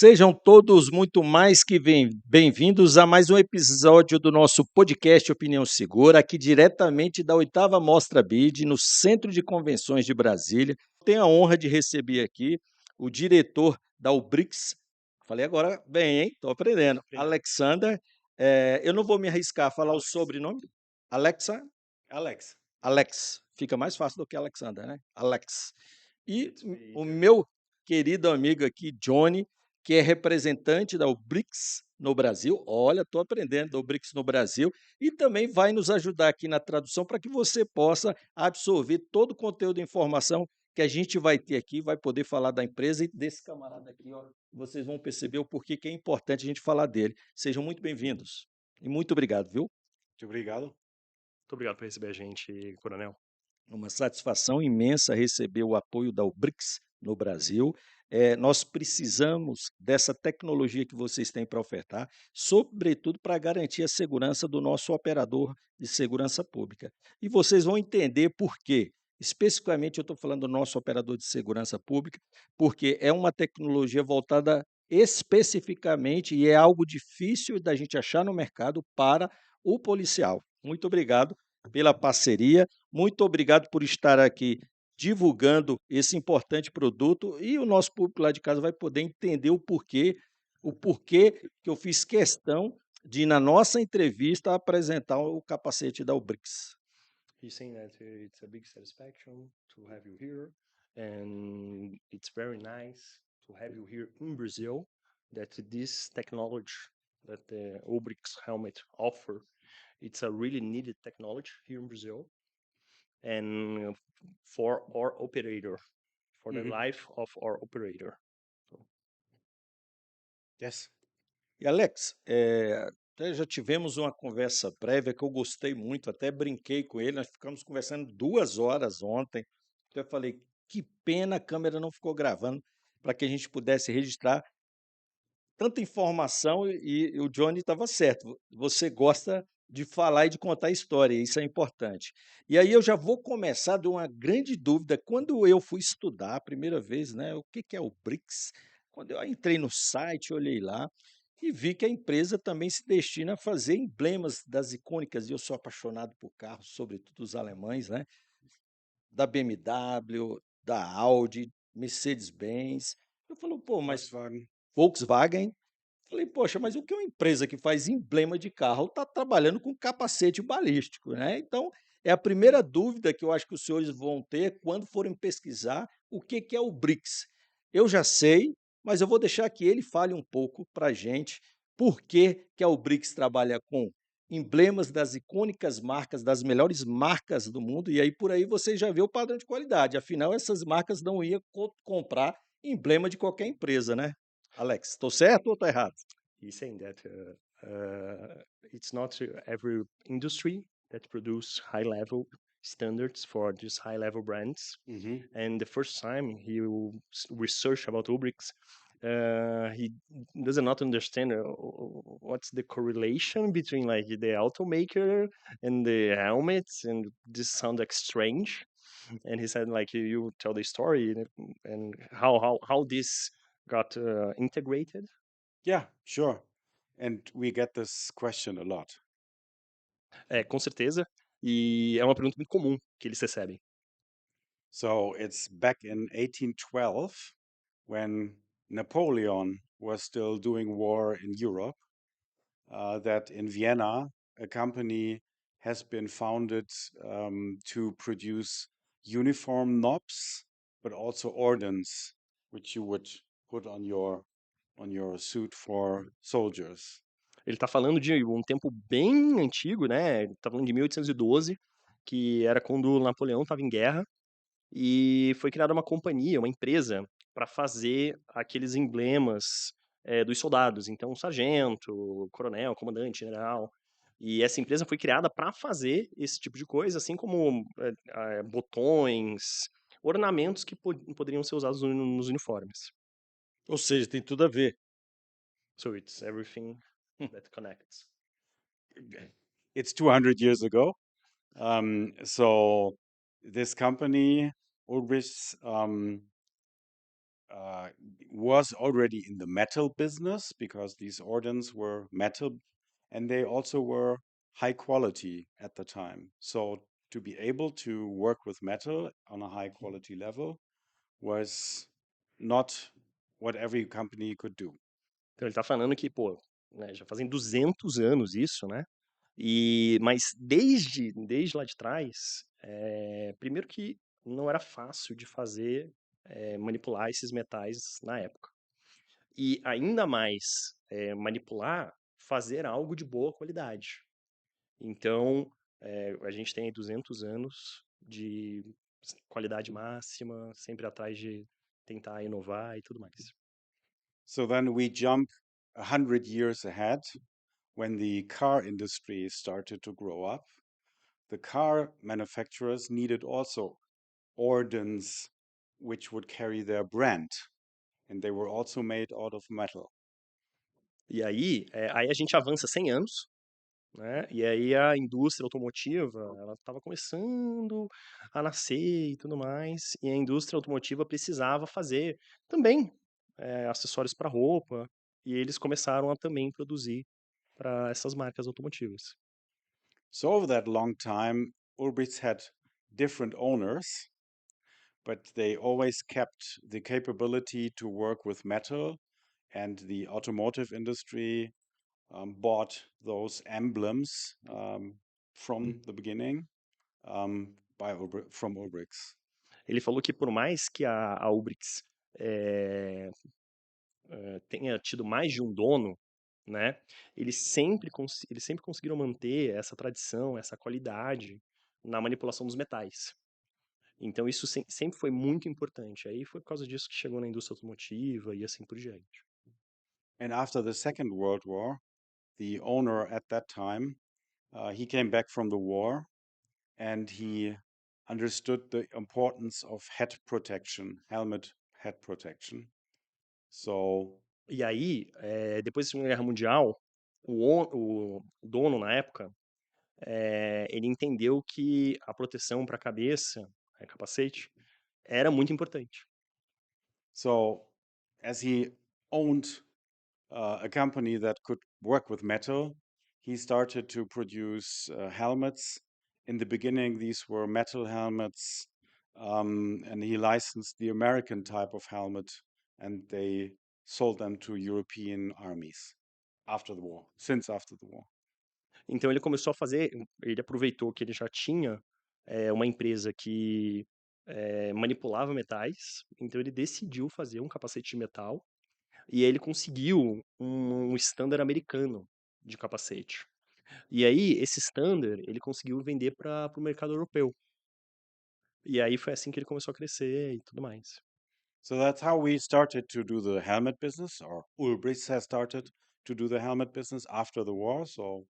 Sejam todos muito mais que bem-vindos a mais um episódio do nosso podcast Opinião Segura, aqui diretamente da 8ª Mostra BID, no Centro de Convenções de Brasília. Tenho a honra de receber aqui o diretor da Ubrix, falei agora bem, hein? Estou aprendendo, Aprendeu. Alexander. Eu não vou me arriscar a falar o Alex. sobrenome. Alexa? Alex. Alex. Fica mais fácil do que Alexander, né? Alex. E It's way o easier. meu querido amigo aqui, Johnny, que é representante da Ubrix no Brasil. Olha, estou aprendendo da Ubrix no Brasil e também vai nos ajudar aqui na tradução para que você possa absorver todo o conteúdo e informação que a gente vai ter aqui, vai poder falar da empresa e desse camarada aqui, ó, vocês vão perceber o porquê que é importante a gente falar dele. Sejam muito bem-vindos e muito obrigado, viu? Muito obrigado. Muito obrigado por receber a gente, Coronel. Uma satisfação imensa receber o apoio da Ubrix no Brasil. Nós precisamos dessa tecnologia que vocês têm para ofertar, sobretudo para garantir a segurança do nosso operador de segurança pública. E vocês vão entender por quê. Especificamente, eu estou falando do nosso operador de segurança pública, porque é uma tecnologia voltada especificamente e é algo difícil da gente achar no mercado para o policial. Muito obrigado pela parceria. Muito obrigado por estar aqui divulgando esse importante produto e o nosso público lá de casa vai poder entender o porquê que eu fiz questão de, na nossa entrevista, apresentar o capacete da Ubrix. He's saying that it's a big satisfaction to have you here, and it's very nice to have you here in Brazil. That this technology that the Obrix helmet offer, it's a really needed technology here in Brazil, and for our operator, for the life of our operator. So, Yes. E Alex, até já tivemos uma conversa prévia que eu gostei muito, até brinquei com ele, nós ficamos conversando 2 horas ontem. Então eu falei, que pena a câmera não ficou gravando para que a gente pudesse registrar tanta informação e o Johnny estava certo. Você gosta de falar e de contar história, isso é importante. E aí eu já vou começar de uma grande dúvida. Quando eu fui estudar a primeira vez, né, o que é o BRICS? Quando eu entrei no site, olhei lá e vi que a empresa também se destina a fazer emblemas das icônicas, e eu sou apaixonado por carros, sobretudo os alemães, né? Da BMW, da Audi, Mercedes-Benz. Eu falo, pô, mas Volkswagen. Volkswagen. Falei, poxa, mas o que uma empresa que faz emblema de carro está trabalhando com capacete balístico, né? Então, é a primeira dúvida que eu acho que os senhores vão ter quando forem pesquisar o que é o BRICS. Eu já sei, mas eu vou deixar que ele fale um pouco para a gente por que a Ubrix trabalha com emblemas das icônicas marcas, das melhores marcas do mundo, e aí por aí você já vê o padrão de qualidade. Afinal, essas marcas não iam comprar emblema de qualquer empresa, né? Alex, estou certo ou estou errado? he's saying that it's not every industry that produce high level standards for these high level brands. And the first time he researched about Ubrix, he does not understand what's the correlation between like the automaker and the helmets, and this sounds like strange. And he said like you tell the story and how this got integrated. Yeah, sure. And we get this question a lot. Com certeza. E é uma pergunta muito comum que eles recebem. So it's back in 1812 when Napoleon was still doing war in Europe, that in Vienna, a company has been founded to produce uniform knobs, but also ordnance, which you would put on your suit for soldiers. Ele está falando de um tempo bem antigo, né? Ele tá falando de 1812, que era quando o Napoleão estava em guerra, e foi criada uma companhia, uma empresa, para fazer aqueles emblemas dos soldados. Então, sargento, coronel, comandante, general. E essa empresa foi criada para fazer esse tipo de coisa, assim como botões, ornamentos que poderiam ser usados nos uniformes. Ou seja, tem tudo a ver. So it's everything that connects. It's 200 years ago. So this company, Ulbricht, uh, was already in the metal business because these ordnance were metal, and they also were high quality at the time. So to be able to work with metal on a high quality level was not what every company could do. Então ele está falando que, pô, né, já fazem 200 anos isso, né? Mas desde lá de trás, primeiro que não era fácil de fazer, manipular esses metais na época. E ainda mais, manipular, fazer algo de boa qualidade. Então, a gente tem 200 anos de qualidade máxima, sempre atrás de tentar inovar e tudo mais. So then we jump 100 years ahead when the car industry started to grow up. The car manufacturers needed also ordnance which would carry their brand, and they were also made out of metal. E aí a gente avança 100 anos, né? E aí a indústria automotiva, ela estava começando a nascer e tudo mais, e a indústria automotiva precisava fazer também acessórios para roupa, e eles começaram a também produzir para essas marcas automotivas. So over that long time, Ulbrichts had different owners, but they always kept the capability to work with metal, and the automotive industry bought those emblems from the beginning from Ulbrichts. Ele falou que por mais que a Ubrix tenha tido mais de um dono, né? Eles sempre conseguiram manter essa tradição, essa qualidade na manipulação dos metais. Então isso sempre foi muito importante. Aí foi por causa disso que chegou na indústria automotiva e assim por diante. And after the Second World War, the owner at that time, he came back from the war, and he understood the importance of head protection, helmet head protection. So E aí, depois da Segunda Guerra Mundial, o dono na época, ele entendeu que a proteção para a cabeça, capacete, era muito importante. So, as he owned a company that could work with metal, he started to produce helmets. In the beginning, these were metal helmets, and he licensed the American type of helmet, and they sold them to European armies since after the war. Então ele começou a fazer, ele aproveitou que ele já tinha uma empresa que manipulava metais, então ele decidiu fazer um capacete de metal e ele conseguiu um standard americano de capacete. E aí esse standard ele conseguiu vender para o mercado europeu. E aí foi assim que ele começou a crescer e tudo mais. So that's how we started to do the helmet business, or Ulbrichts has started to do the helmet business after the war. So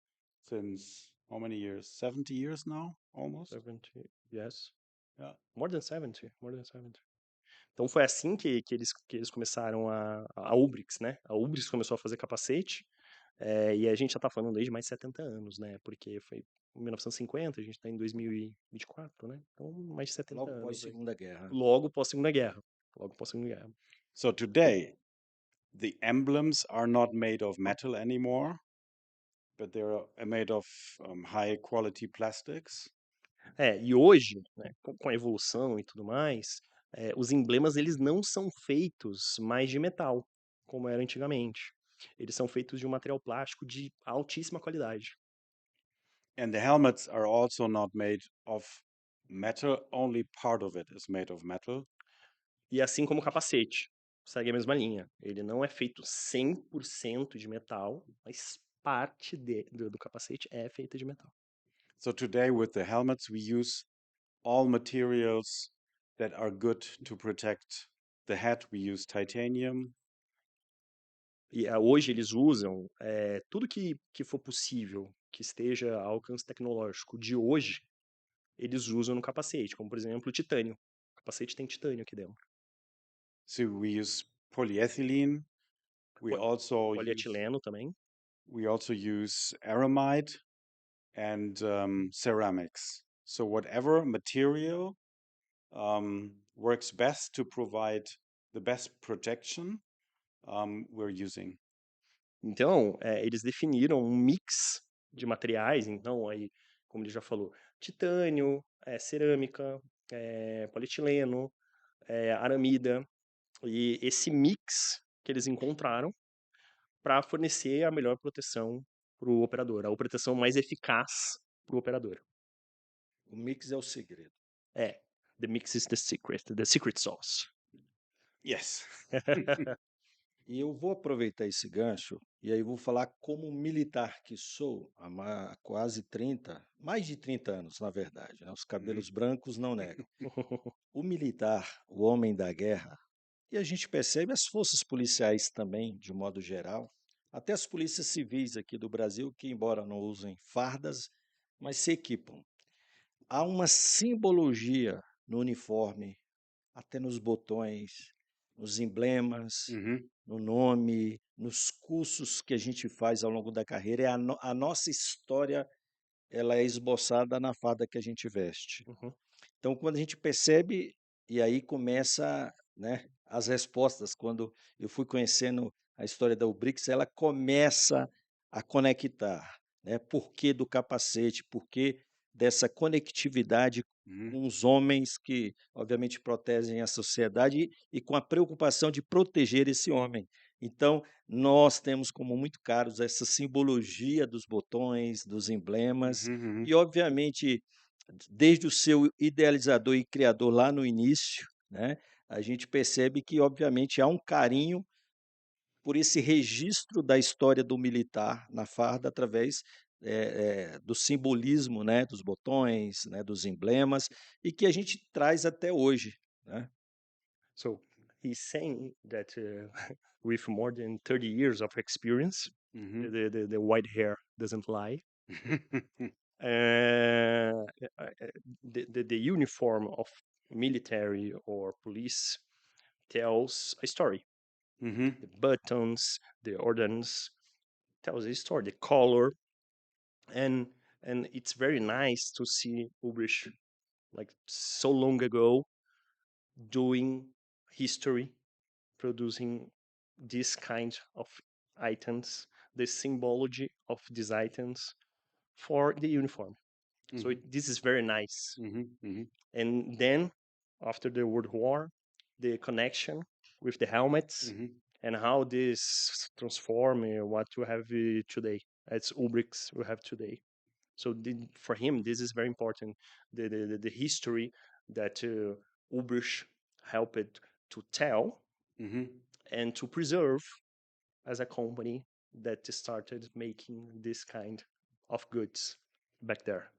since how many years? 70 years now, almost? 70, yes. Yeah. More than 70, more than 70. Então foi assim que eles começaram a Ubrix, né? A Ubrix começou a fazer capacete, e a gente já tá falando desde mais de 70 anos, né? Porque foi em 1950, a gente tá em 2024, né? Então mais de 70 Logo anos após aí. Segunda Guerra. Logo pós Segunda Guerra. Logo pós Segunda Guerra. So today, the emblems are not made of metal anymore, but they're made of high quality plastics. E hoje, né, com a evolução e tudo mais, os emblemas eles não são feitos mais de metal, como era antigamente. Eles são feitos de um material plástico de altíssima qualidade. And the helmets are also not made of metal, only part of it is made of metal. E assim como o capacete, segue a mesma linha. Ele não é feito 100% de metal, mas parte do capacete é feita de metal. So today with the helmets, we use all materials that are good to protect the head. We use titanium. E hoje eles usam tudo que for possível, que esteja ao alcance tecnológico de hoje, eles usam no capacete, como por exemplo o titânio. O capacete tem titânio aqui dentro. So we use polyethylene. Polietileno também. We also use aramide and ceramics. So whatever material works best to provide the best protection we're using? Então, eles definiram um mix de materiais, então aí, como ele já falou, titânio, cerâmica, polietileno, aramida, e esse mix que eles encontraram para fornecer a melhor proteção para o operador, a proteção mais eficaz para o operador. O mix é o segredo. The mix is the secret sauce. Yes. E eu vou aproveitar esse gancho e aí vou falar como militar que sou há quase 30, mais de 30 anos, na verdade, né? Os cabelos brancos não negam. O militar, o homem da guerra, e a gente percebe as forças policiais também, de modo geral, até as polícias civis aqui do Brasil, que embora não usem fardas, mas se equipam. Há uma simbologia no uniforme, até nos botões, nos emblemas, Mhm. no nome, nos cursos que a gente faz ao longo da carreira. A nossa história ela é esboçada na farda que a gente veste. Uhum. Então, quando a gente percebe, e aí começa, né, as respostas, quando eu fui conhecendo a história da Ubrix, ela começa a conectar, né? Por que do capacete, por que dessa conectividade Mhm. com os homens que, obviamente, protegem a sociedade e com a preocupação de proteger esse homem. Então, nós temos como muito caros essa simbologia dos botões, dos emblemas, Mhm. Mhm. e, obviamente, desde o seu idealizador e criador lá no início, né, a gente percebe que, obviamente, há um carinho por esse registro da história do militar na farda através do simbolismo, né, dos botões, né, dos emblemas, e que a gente traz até hoje, né? So he's saying that with more than 30 years of experience, Mhm. the white hair doesn't lie. Uh, the uniform of military or police tells a story. Mhm. The buttons, the ordnance tells a story. The color, and it's very nice to see Ulrich like so long ago doing history, producing this kind of items, the symbology of these items for the uniform. So Mhm. this is very nice. Mhm. Mhm. And then after the World War, the connection with the helmets Mhm. and how this transform what you have today. It's Ubrix we have today. So for him, this is very important. The history that Ulbrich helped to tell Mhm. and to preserve as a company that started making this kind of goods back there.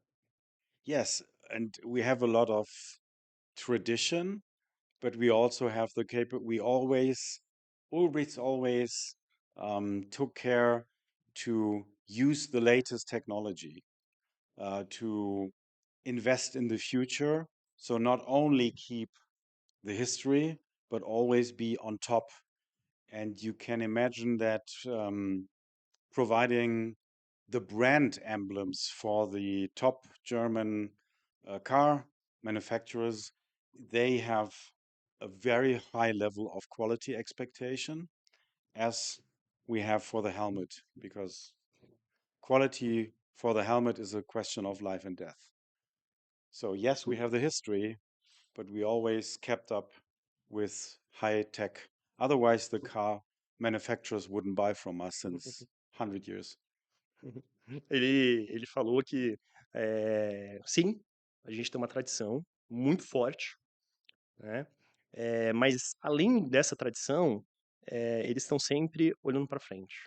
Yes, and we have a lot of tradition, but we also have the we always, Ulbricht always took care to use the latest technology to invest in the future. So not only keep the history, but always be on top. And you can imagine that providing the brand emblems for the top German car manufacturers, they have a very high level of quality expectation, as we have for the helmet, because quality for the helmet is a question of life and death. So yes, we have the history, but we always kept up with high tech. Otherwise, the car manufacturers wouldn't buy from us since 100 years. Ele falou que, sim, a gente tem uma tradição muito forte, né? Mas além dessa tradição, eles estão sempre olhando para frente,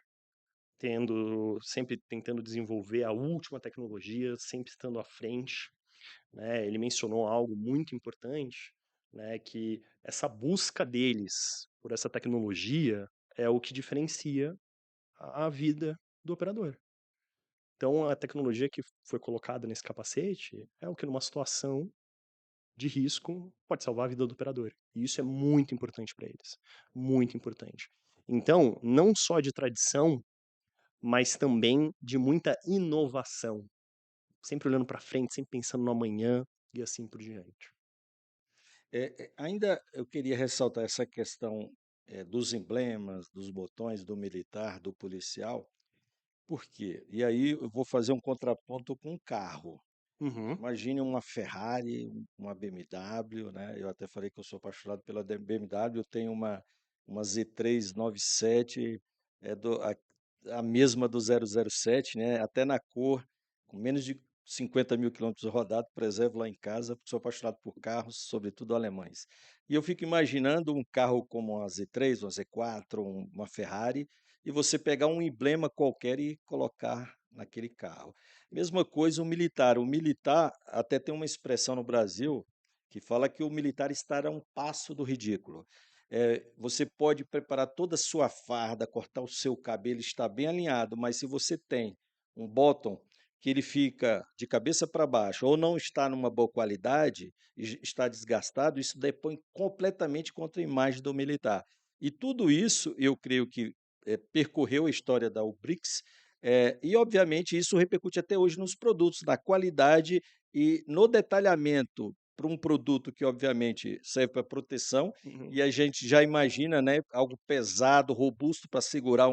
sempre tentando desenvolver a última tecnologia, sempre estando à frente, né? Ele mencionou algo muito importante, né? Que essa busca deles por essa tecnologia é o que diferencia a vida do operador. Então, a tecnologia que foi colocada nesse capacete é o que, numa situação de risco, pode salvar a vida do operador. E isso é muito importante para eles. Muito importante. Então, não só de tradição, mas também de muita inovação. Sempre olhando para frente, sempre pensando no amanhã e assim por diante. Ainda eu queria ressaltar essa questão, dos emblemas, dos botões, do militar, do policial, por quê? E aí eu vou fazer um contraponto com o carro. Uhum. Imagine uma Ferrari, uma BMW, né? Eu até falei que eu sou apaixonado pela BMW, eu tenho uma Z3 97, é a mesma do 007, né? Até na cor, com menos de 50.000 quilômetros rodados, preservo lá em casa, porque sou apaixonado por carros, sobretudo alemães. E eu fico imaginando um carro como uma Z3, uma Z4, uma Ferrari, e você pegar um emblema qualquer e colocar naquele carro. Mesma coisa o militar. O militar até tem uma expressão no Brasil que fala que o militar está a um passo do ridículo. Você pode preparar toda a sua farda, cortar o seu cabelo, estar bem alinhado, mas se você tem um bottom que ele fica de cabeça para baixo ou não está numa boa qualidade, está desgastado, isso depõe completamente contra a imagem do militar. E tudo isso, eu creio que percorreu a história da Ubrix, e, obviamente, isso repercute até hoje nos produtos, na qualidade e no detalhamento para um produto que, obviamente, serve para proteção Uhum. e a gente já imagina, né, algo pesado, robusto para segurar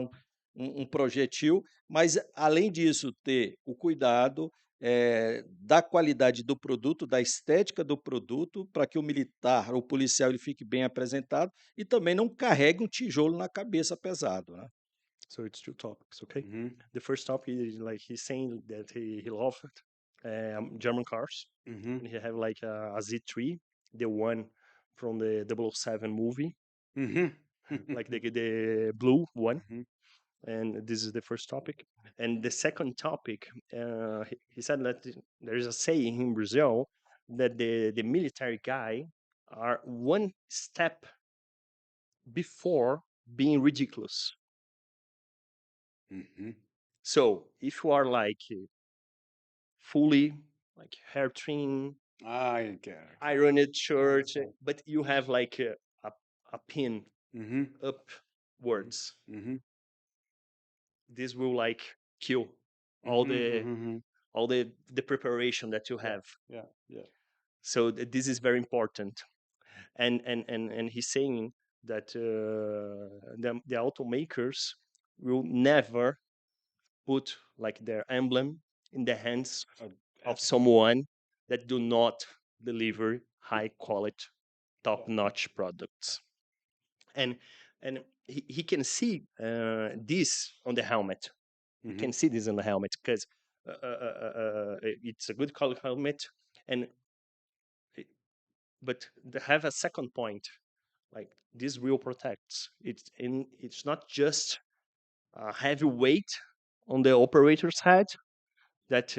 um projetil, mas, além disso, ter o cuidado da qualidade do produto, da estética do produto, para que o militar, o policial, ele fique bem apresentado e também não carregue um tijolo na cabeça pesado, né? So it's two topics, okay? Mm-hmm. The first topic is like he's saying that he loved German cars, Mm-hmm. and he have like a Z3, the one from the 007 movie, Mm-hmm. like the blue one. Mm-hmm. And this is the first topic. And the second topic, he said that there is a saying in Brazil that the military guy are one step before being ridiculous. Mm-hmm. So if you are like fully like hair trim, I get it. ironed shirt, understand. but you have like a pin Mm-hmm. upwards, Mm-hmm. this will like kill all Mm-hmm. the Mm-hmm. all the preparation that you Yeah. have. Yeah. Yeah. So this is very important. And he's saying that the automakers will never put like their emblem in the hands of Absolutely. someone that do not deliver high quality top notch products. And he can see this on the helmet. You Mm-hmm. can see this on the helmet because it's a good quality helmet. And but they have a second point, like this will protect. It's not just a heavy weight on the operator's head that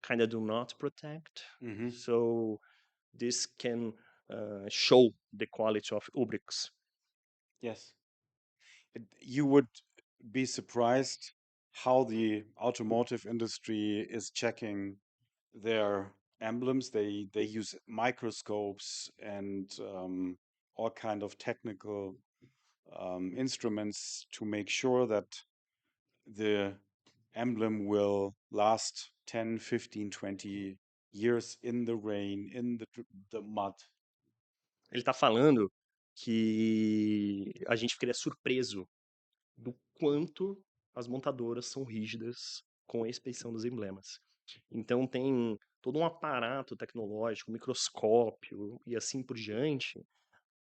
kind of do not protect. Mm-hmm. So this can show the quality of Ubrix. Yes. You would be surprised how the automotive industry is checking their emblems. They use microscopes and all kind of technical instruments to make sure that the emblem will last 10, 15, 20 years in the rain, in the mud. Ele está falando que a gente ficaria surpreso do quanto as montadoras são rígidas com a expedição dos emblemas. Então tem todo um aparato tecnológico, microscópio e assim por diante,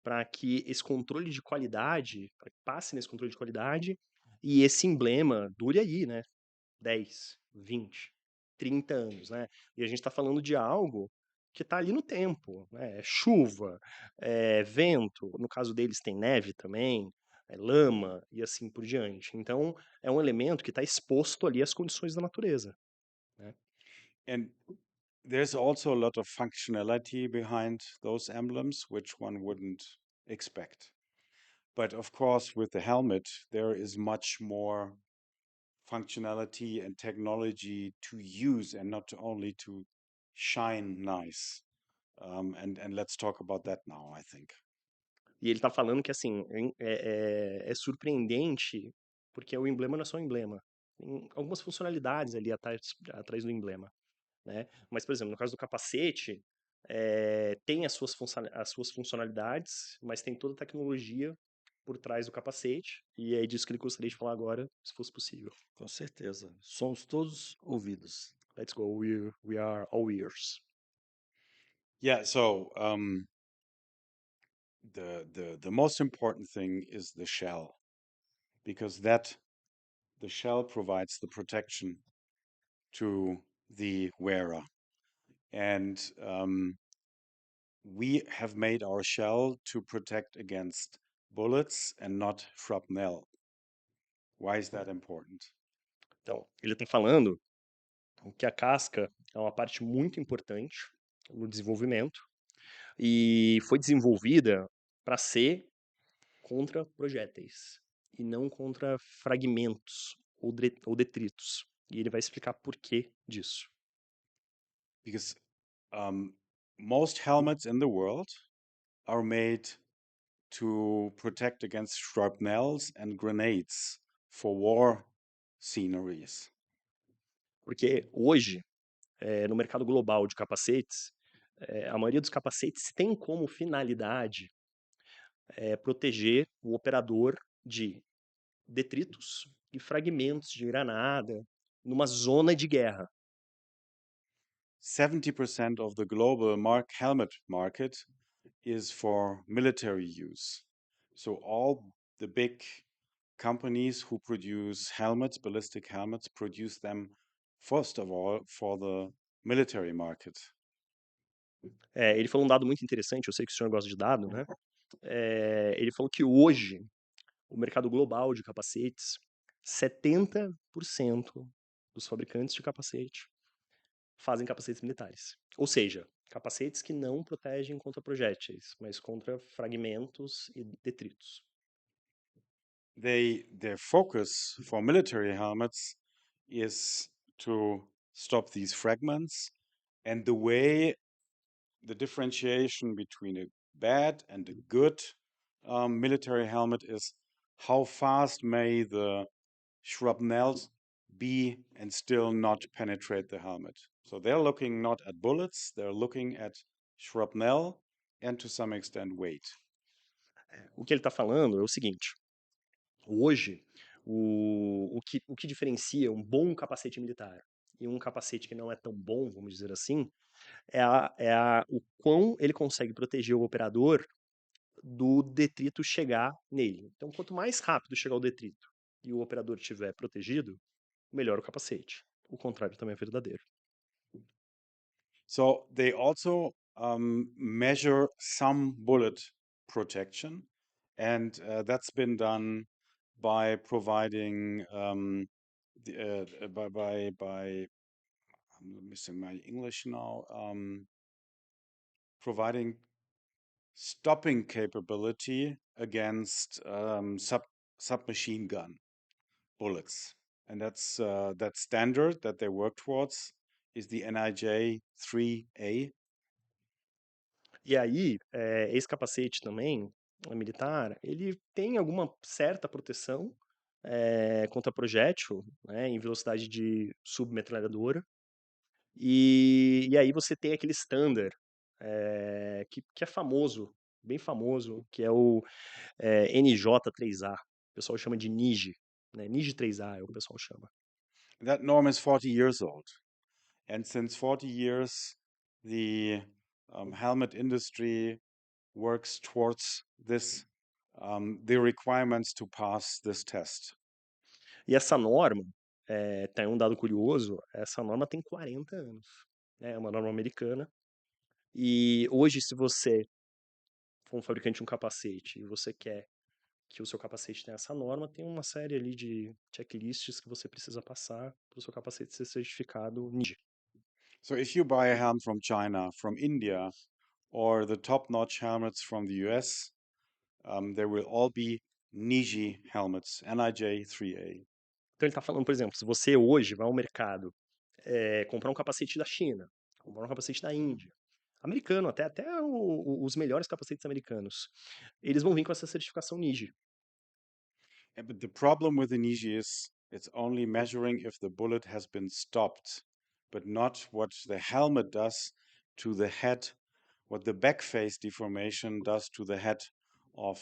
para que esse controle de qualidade, para que passe nesse controle de qualidade e esse emblema dure aí, né? 10, 20, 30 anos, né? E a gente está falando de algo que está ali no tempo, né? É chuva, é vento, no caso deles tem neve também, é lama e assim por diante. Então, é um elemento que está exposto ali às condições da natureza, né? And there's also a lot of functionality behind those emblems, which one wouldn't expect. But of course, with the helmet, there is much more functionality and technology to use and not only to shine nice. And let's talk about that now, I think. E ele está falando que, assim, é surpreendente, porque o emblema não é só um emblema. Tem algumas funcionalidades ali atrás do emblema, né? Mas, por exemplo, no caso do capacete, tem as suas funcionalidades, mas tem toda a tecnologia por trás do capacete, e é disso que ele gostaria de falar agora, se fosse possível. Com certeza. Somos todos ouvidos. Let's go, we are all ears. Yeah, so the most important thing is the shell, because the shell provides the protection to the wearer. And we have made our shell to protect against bullets and not shrapnel. Why is that important? Então, ele está falando que a casca é uma parte muito importante no desenvolvimento e foi desenvolvida para ser contra projéteis e não contra fragmentos ou detritos. E ele vai explicar por que disso. Because most helmets in the world are made to protect against shrapnels and grenades for war sceneries. Porque hoje, no mercado global de capacetes, a maioria dos capacetes tem como finalidade proteger o operador de detritos e fragmentos de granada numa zona de guerra. 70% of the global helmet market is for military use. So all the big companies who produce helmets, ballistic helmets, produce them first of all for the military market. Ele falou um dado muito interessante, eu sei que o senhor gosta de dado, né? Ele falou que hoje, o mercado global de capacetes, 70% dos fabricantes de capacete fazem capacetes militares. Ou seja, capacetes que não protegem contra projéteis, mas contra fragmentos e detritos. Their focus for military helmets is to stop these fragments, and the differentiation between a bad and a good military helmet is how fast may the shrapnels be and still not penetrate the helmet. So they're looking not at bullets, they're looking at shrapnel and to some extent weight. O que ele está falando é o seguinte: hoje, o que diferencia um bom capacete militar e um capacete que não é tão bom, vamos dizer assim, o quão ele consegue proteger o operador do detrito chegar nele. Então, quanto mais rápido chegar o detrito e o operador estiver protegido, melhor o capacete. O contrário também é verdadeiro. So they also measure some bullet protection, and that's been done by providing by I'm missing my English now. Providing stopping capability against submachine gun bullets, and that's that standard that they work towards is the NIJ 3A. E aí, esse capacete também, militar, ele tem alguma certa proteção contra projétil, né, em velocidade de submetralhadora. E aí você tem aquele standard que é famoso, bem famoso, que é o NJ3A. O pessoal chama de NIJ, né? NIJ 3A é o pessoal chama. That norm is 40 years old, and since 40 years, the helmet industry works towards this, the requirements to pass this test. E essa norma, tem um dado curioso, essa norma tem 40 anos. É uma norma americana. E hoje, se você for um fabricante de um capacete e você quer que o seu capacete tenha essa norma, tem uma série ali de checklists que você precisa passar para o seu capacete ser certificado NIJ. So if you buy a helmet from China, from India, or the top-notch helmets from the US, there will all be NIJ helmets, NIJ 3A. Então ele está falando, por exemplo, se você hoje vai ao mercado comprar um capacete da China, comprar um capacete da Índia, americano, até os melhores capacetes americanos, eles vão vir com essa certificação NIJ. Yeah, but the problem with the NIJ is it's only measuring if the bullet has been stopped, but not what the helmet does to the head what the back face deformation does to the head of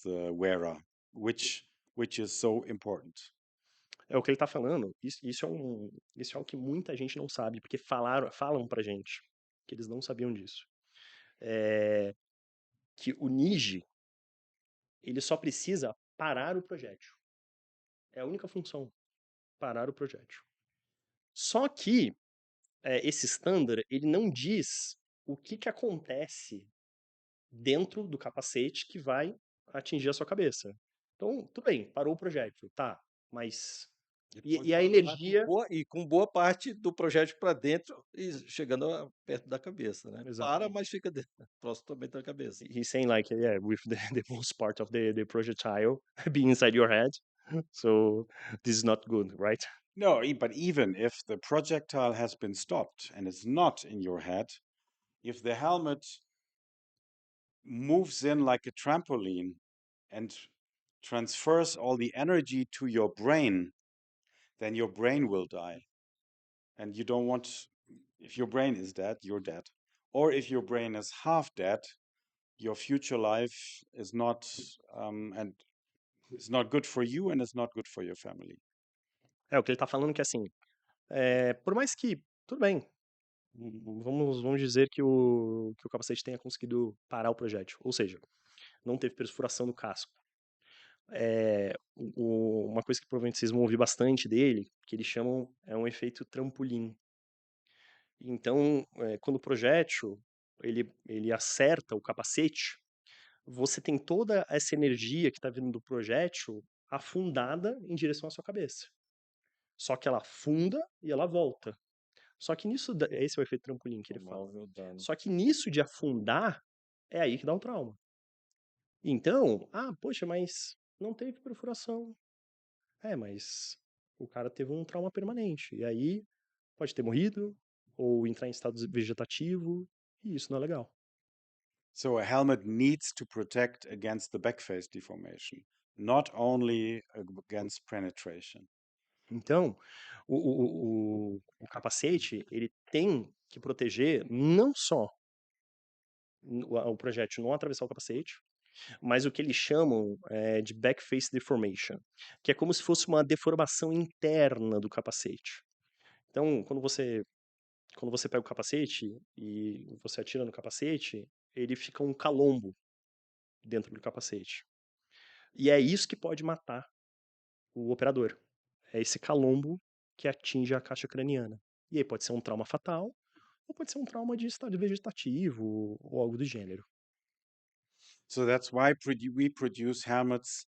the wearer, which is so important. É o que ele está falando. Isso é algo que muita gente não sabe, porque falam pra gente que eles não sabiam disso. Que o Niji, ele só precisa parar o projétil. É a única função, parar o projétil. Só que esse standard, ele não diz o que acontece dentro do capacete que vai atingir a sua cabeça. Então, tudo bem, parou o projétil, tá, mas... E a energia... Com boa parte do projétil para dentro e chegando perto da cabeça, né? Exatamente. Para, mas fica próximo também da cabeça. He's saying like, yeah, with the most part of the projectile being inside your head, so this is not good, right? No, but even if the projectile has been stopped and it's not in your head, if the helmet moves in like a trampoline and transfers all the energy to your brain, then your brain will die. And you don't want, if your brain is dead, you're dead. Or if your brain is half dead, your future life is not, and it's not good for you and it's not good for your family. O que ele tá falando que assim, por mais que, tudo bem, vamos dizer que o capacete tenha conseguido parar o projétil, ou seja, não teve perfuração no casco. Uma coisa que provavelmente vocês vão ouvir bastante dele, que eles chamam, é um efeito trampolim. Então, quando o projétil ele acerta o capacete, você tem toda essa energia que está vindo do projétil afundada em direção à sua cabeça. Só que ela afunda e ela volta. Só que nisso, esse é o efeito trampolim que ele fala. Só que nisso de afundar, é aí que dá o trauma. Então, poxa, mas não teve perfuração. Mas o cara teve um trauma permanente. E aí pode ter morrido, ou entrar em estado vegetativo, e isso não é legal. So a helmet needs to protect against the back face deformation, not only against penetration. Então, o capacete, ele tem que proteger não só o projétil não atravessar o capacete, mas o que eles chamam de back face deformation, que é como se fosse uma deformação interna do capacete. Então, quando você pega o capacete e você atira no capacete, ele fica um calombo dentro do capacete. E é isso que pode matar o operador. É esse calombo que atinge a caixa craniana. E aí pode ser um trauma fatal, ou pode ser um trauma de estado vegetativo, ou algo do gênero. So that's why we produce helmets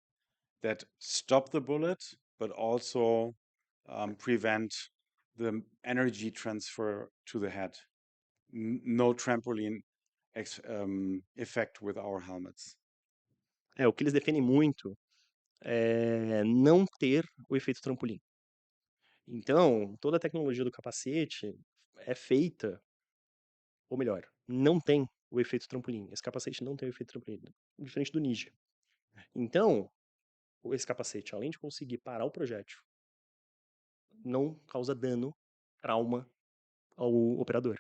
that stop the bullet, but also prevent the energy transfer to the head. No trampoline effect with our helmets. O que eles defendem muito é não ter o efeito trampolim. Então, toda a tecnologia do capacete é feita, ou melhor, não tem o efeito trampolim. Esse capacete não tem o efeito trampolim, diferente do Ninja. Então, esse capacete, além de conseguir parar o projétil, não causa dano, trauma ao operador.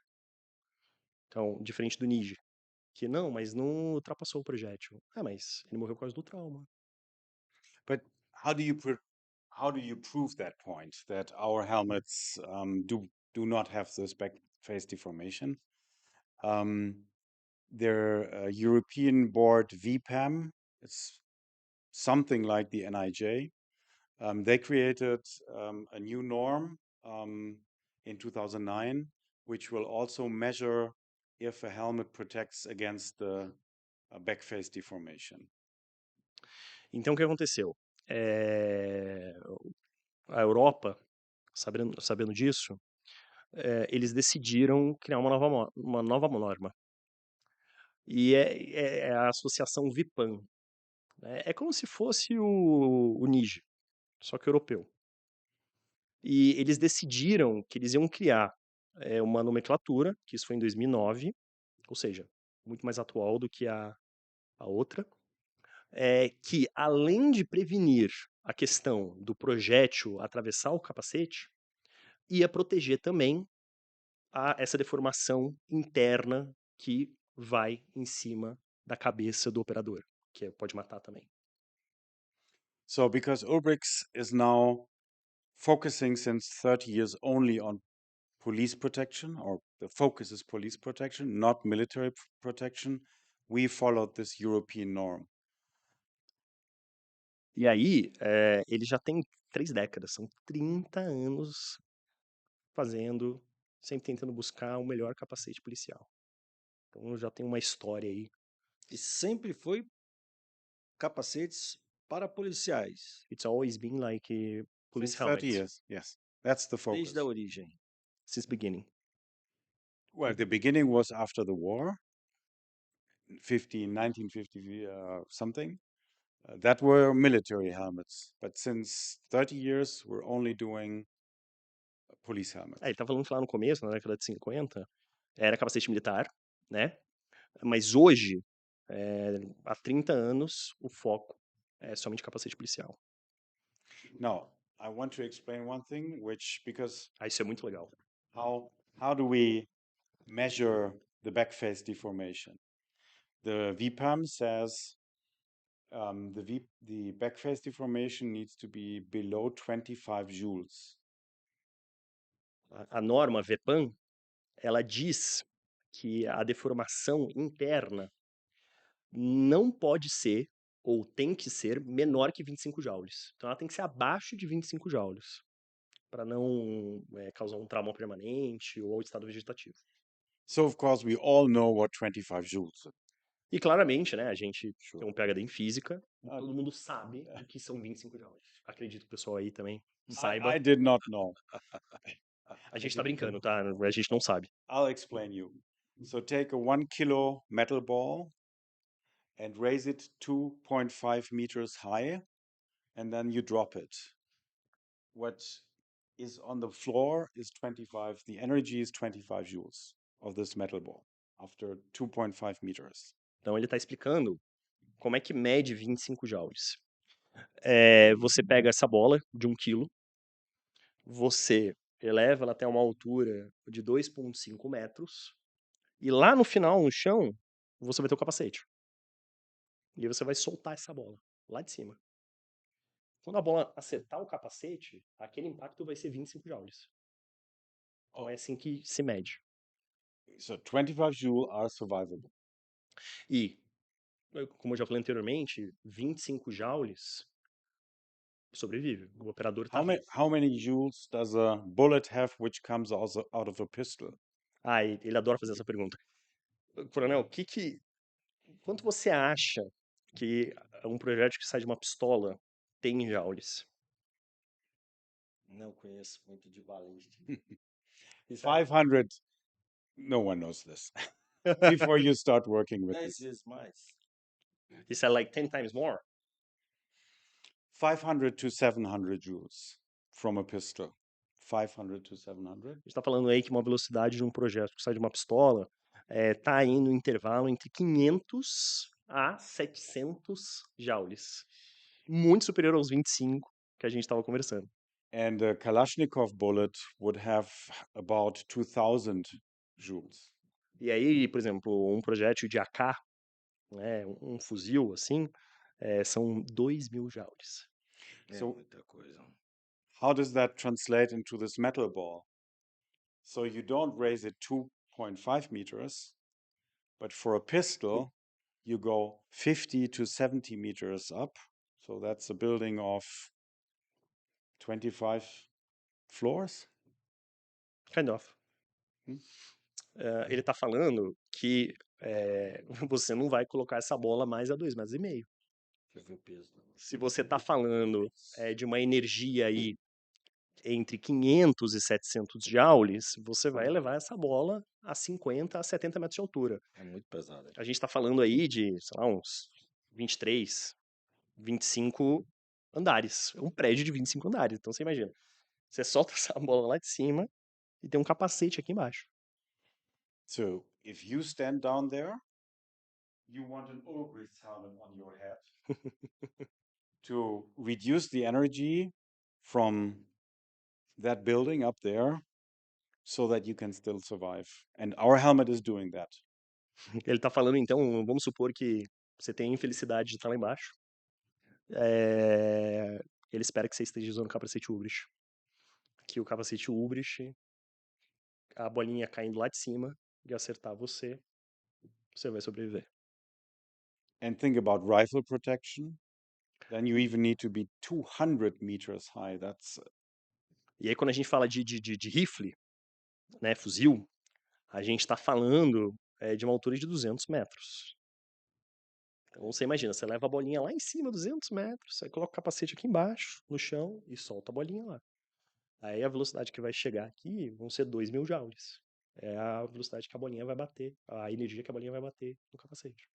Então, diferente do Ninja, que não, mas não ultrapassou o projétil. Mas ele morreu por causa do trauma. But how do you prove that point, that our helmets do not have this back face deformation? Their European board VPAM, it's something like the NIJ. They created a new norm in 2009, which will also measure if a helmet protects against the back face deformation. Então, o que aconteceu? A Europa, sabendo disso, eles decidiram criar uma nova norma. E é a associação VIPAM. É como se fosse o NIJ, só que europeu. E eles decidiram que eles iam criar uma nomenclatura, que isso foi em 2009, ou seja, muito mais atual do que a outra, que além de prevenir a questão do projétil atravessar o capacete, ia proteger também essa deformação interna que vai em cima da cabeça do operador, que pode matar também. So because Ulbrichts is now focusing since 30 years only on police protection, or the focus is police protection, not military protection, we followed this European norm. E aí, ele já tem 3 décadas, são 30 anos fazendo, sempre tentando buscar o melhor capacete policial. Então já tem uma história aí. E sempre foi capacetes para policiais, It's always been like police Since 30 helmets years, yes. That's the focus. desde a origem. since beginning. Well, the beginning was after the war, 1950 something. That were military helmets. But since 30 years, we're only doing police helmets. Ele tá falando que lá no começo, na década de 50, era capacete militar, né? Mas hoje, há 30 anos, o foco é somente capacete policial. Now, I want to explain one thing, because Isso é muito legal. how do we measure the backface deformation? The VPAM says the backface deformation needs to be below 25 joules. A norma VPAM, ela diz que a deformação interna não pode ser, ou tem que ser, menor que 25 joules. Então ela tem que ser abaixo de 25 joules, para não causar um trauma permanente ou estado vegetativo. So, of course, we all know what 25 joules are. E claramente, né, a gente tem um PhD em física, e todo mundo sabe o que são 25 joules. Acredito que o pessoal aí também saiba. I did not know. A gente tá brincando, tá? A gente não sabe. I'll explain you. So take a 1 kilo metal ball and raise it 2.5 meters high, and then you drop it. What is on the floor is 25, the energy is 25 joules of this metal ball after 2.5 meters. Então ele tá explicando como é que mede 25 joules. Você pega essa bola de 1 quilo, você eleva ela até uma altura de 2,5 metros, e lá no final, no chão, você vai ter o capacete. E aí você vai soltar essa bola, lá de cima. Quando a bola acertar o capacete, aquele impacto vai ser 25 joules. Então é assim que se mede. So 25 joules are survivable. E, como eu já falei anteriormente, 25 joules sobrevive. O operador tá vivo. How many joules does a bullet have which comes out of a pistol? Ele adora fazer essa pergunta. Coronel, quanto você acha que um projétil que sai de uma pistola tem em joules? Não conheço muito de balística. 500, no one knows this. Before you start working with 10 this. vezes mais. Is that like 10 times more? 500 to 700 joules from a pistol. 500 to 700. A gente está falando aí que uma velocidade de um projétil que sai de uma pistola tá aí no intervalo entre 500 a 700 joules. Muito superior aos 25 que a gente estava conversando. And a Kalashnikov bullet would have about 2000 joules. E aí, por exemplo, um projétil de AK, né, um fuzil assim, são 2.000 joules. So- muita coisa. How does that translate into this metal ball? So you don't raise it 2.5 meters, but for a pistol, you go 50 to 70 meters up. So that's a building of 25 floors. Kind of. Hum. Ele está falando que você não vai colocar essa bola mais a 2,5 metros. Deixa eu ver o peso. Se você está falando de uma energia aí entre 500 e 700 joules, você vai levar essa bola a 50 a 70 metros de altura. É muito pesado. A gente está falando aí de, sei lá, uns 23, 25 andares. Um prédio de 25 andares. Então você imagina. Você solta essa bola lá de cima e tem um capacete aqui embaixo. So if you stand down there, you want an Ulbricht helmet on your head to reduce the energy from that building up there so that you can still survive. And our helmet is doing that. Ele tá falando, então, vamos supor que você tem a infelicidade de estar lá embaixo. É, Ele espera que você esteja usando o capacete Ubrich. Que o capacete Ubrich, a bolinha caindo lá de cima e acertar você, você vai sobreviver. And think about rifle protection. Then you even need to be 200 meters high. That's E aí, quando a gente fala de rifle, né, fuzil, a gente está falando de uma altura de 200 metros. Então, você imagina, você leva a bolinha lá em cima, 200 metros, aí coloca o capacete aqui embaixo, no chão, e solta a bolinha lá. Aí a velocidade que vai chegar aqui vão ser 2.000 joules. É a velocidade que a bolinha vai bater, a energia que a bolinha vai bater no capacete.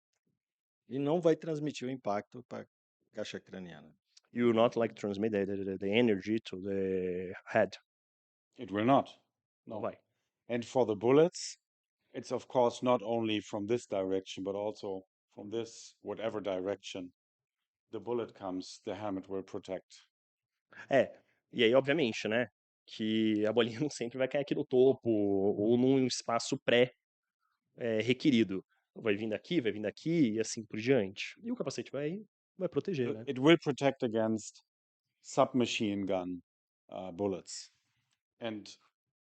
E não vai transmitir o impacto para a caixa craniana. You will not like transmit the energy to the head. it will not. Não No. vai. And for the bullets, it's of course not only from this direction, but also from this, whatever direction the bullet comes, the helmet will protect. E aí, obviamente, né, que a bolinha não sempre vai cair aqui no topo ou num espaço requerido. Vai vir daqui e assim por diante. E o capacete vai proteger, né? It will protect against submachine gun bullets. And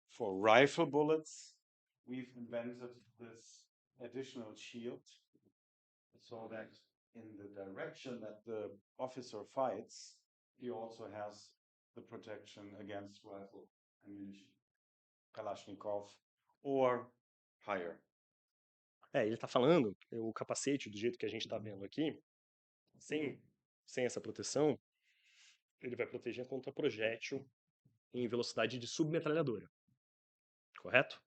for rifle bullets, we've invented this additional shield so that in the direction that the officer fights, he also has the protection against rifle ammunition, Kalashnikov, or higher. Ele tá falando, o capacete, do jeito que a gente tá vendo aqui, sem essa proteção, ele vai proteger contra projétil em velocidade de submetralhadora. Correto?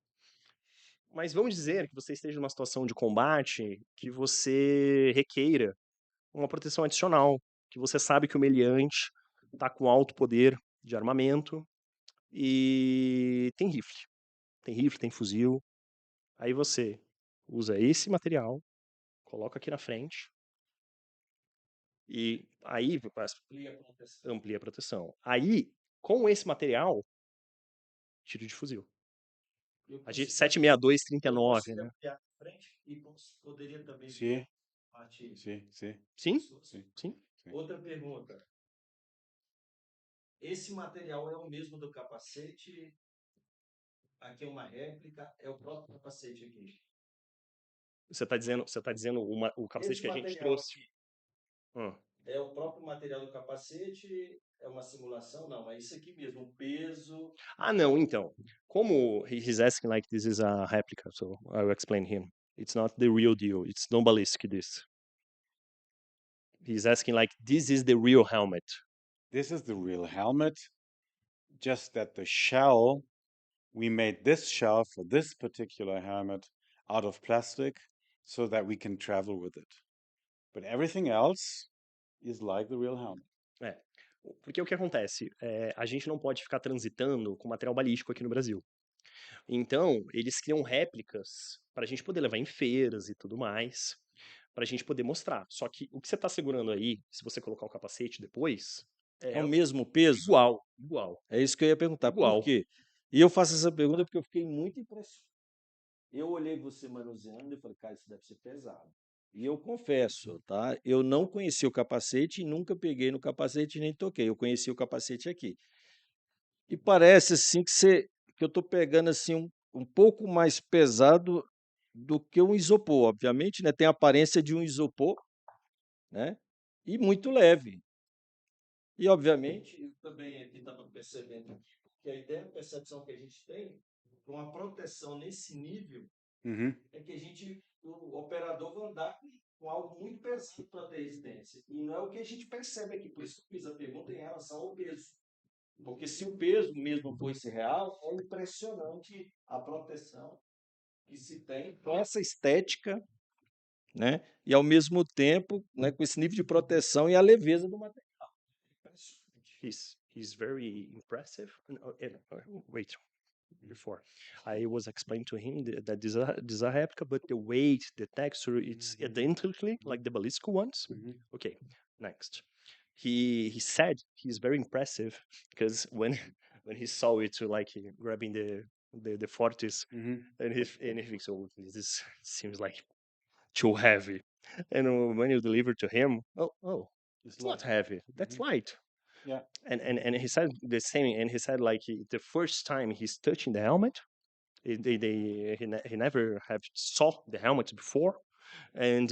Mas vamos dizer que você esteja numa situação de combate que você requeira uma proteção adicional, que você sabe que o meliante está com alto poder de armamento e tem rifle. Tem rifle, tem fuzil. Aí você usa esse material, coloca aqui na frente e aí amplia a proteção. Aí, com esse material, tiro de fuzil. A gente 762, 39, né? Poderia também Sim. partir. Sim? Sim. Outra pergunta. Esse material é o mesmo do capacete? Aqui é uma réplica, é o próprio capacete aqui. Você tá dizendo o capacete Esse que a gente material trouxe. aqui é o próprio material do capacete? É uma simulação? Não, é isso aqui mesmo, o peso. Ah, não, então. Como he's asking like this is a replica, so I'll explain him. It's not the real deal. It's no ballistic this. He's asking like this is the real helmet. This is the real helmet, just that the shell, we made this shell for this particular helmet out of plastic so that we can travel with it. But everything else is like the real helmet. Porque o que acontece? A gente não pode ficar transitando com material balístico aqui no Brasil. Então, eles criam réplicas para a gente poder levar em feiras e tudo mais, para a gente poder mostrar. Só que o que você está segurando aí, se você colocar o capacete depois, É o mesmo peso? igual. É isso que eu ia perguntar. Igual. Por quê? E eu faço essa pergunta porque eu fiquei muito impressionado. Eu olhei você manuseando e falei, cara, isso deve ser pesado. E eu confesso, tá? Eu não conheci o capacete e nunca peguei no capacete nem toquei. Eu conheci o capacete aqui. E parece assim que eu estou pegando assim um pouco mais pesado do que um isopor, obviamente, né? Tem a aparência de um isopor, né? E muito leve. E obviamente, eu também aqui estava percebendo que a ideia, a percepção que a gente tem, com uma proteção nesse nível, é que o operador vai andar com algo muito pesado para ter resistência. E não é o que a gente percebe aqui, por isso que eu fiz a pergunta em relação ao peso. Porque se o peso mesmo fosse real, é impressionante a proteção que se tem com essa estética, né? E ao mesmo tempo, né, com esse nível de proteção e a leveza do material. He's very impressive. Wait, before I was explaining to him that this is a replica, but the weight, the texture, it's identically like the ballistic ones. Okay, next. He said he's very impressive because when he saw it like grabbing the fortis and he thinks, oh, this seems like too heavy. And when you deliver to him, oh, It's it's not light. heavy. That's Mhm. light. Yeah. And he said the same. And he said like the first time he's touching the helmet, he never have saw the helmet before, and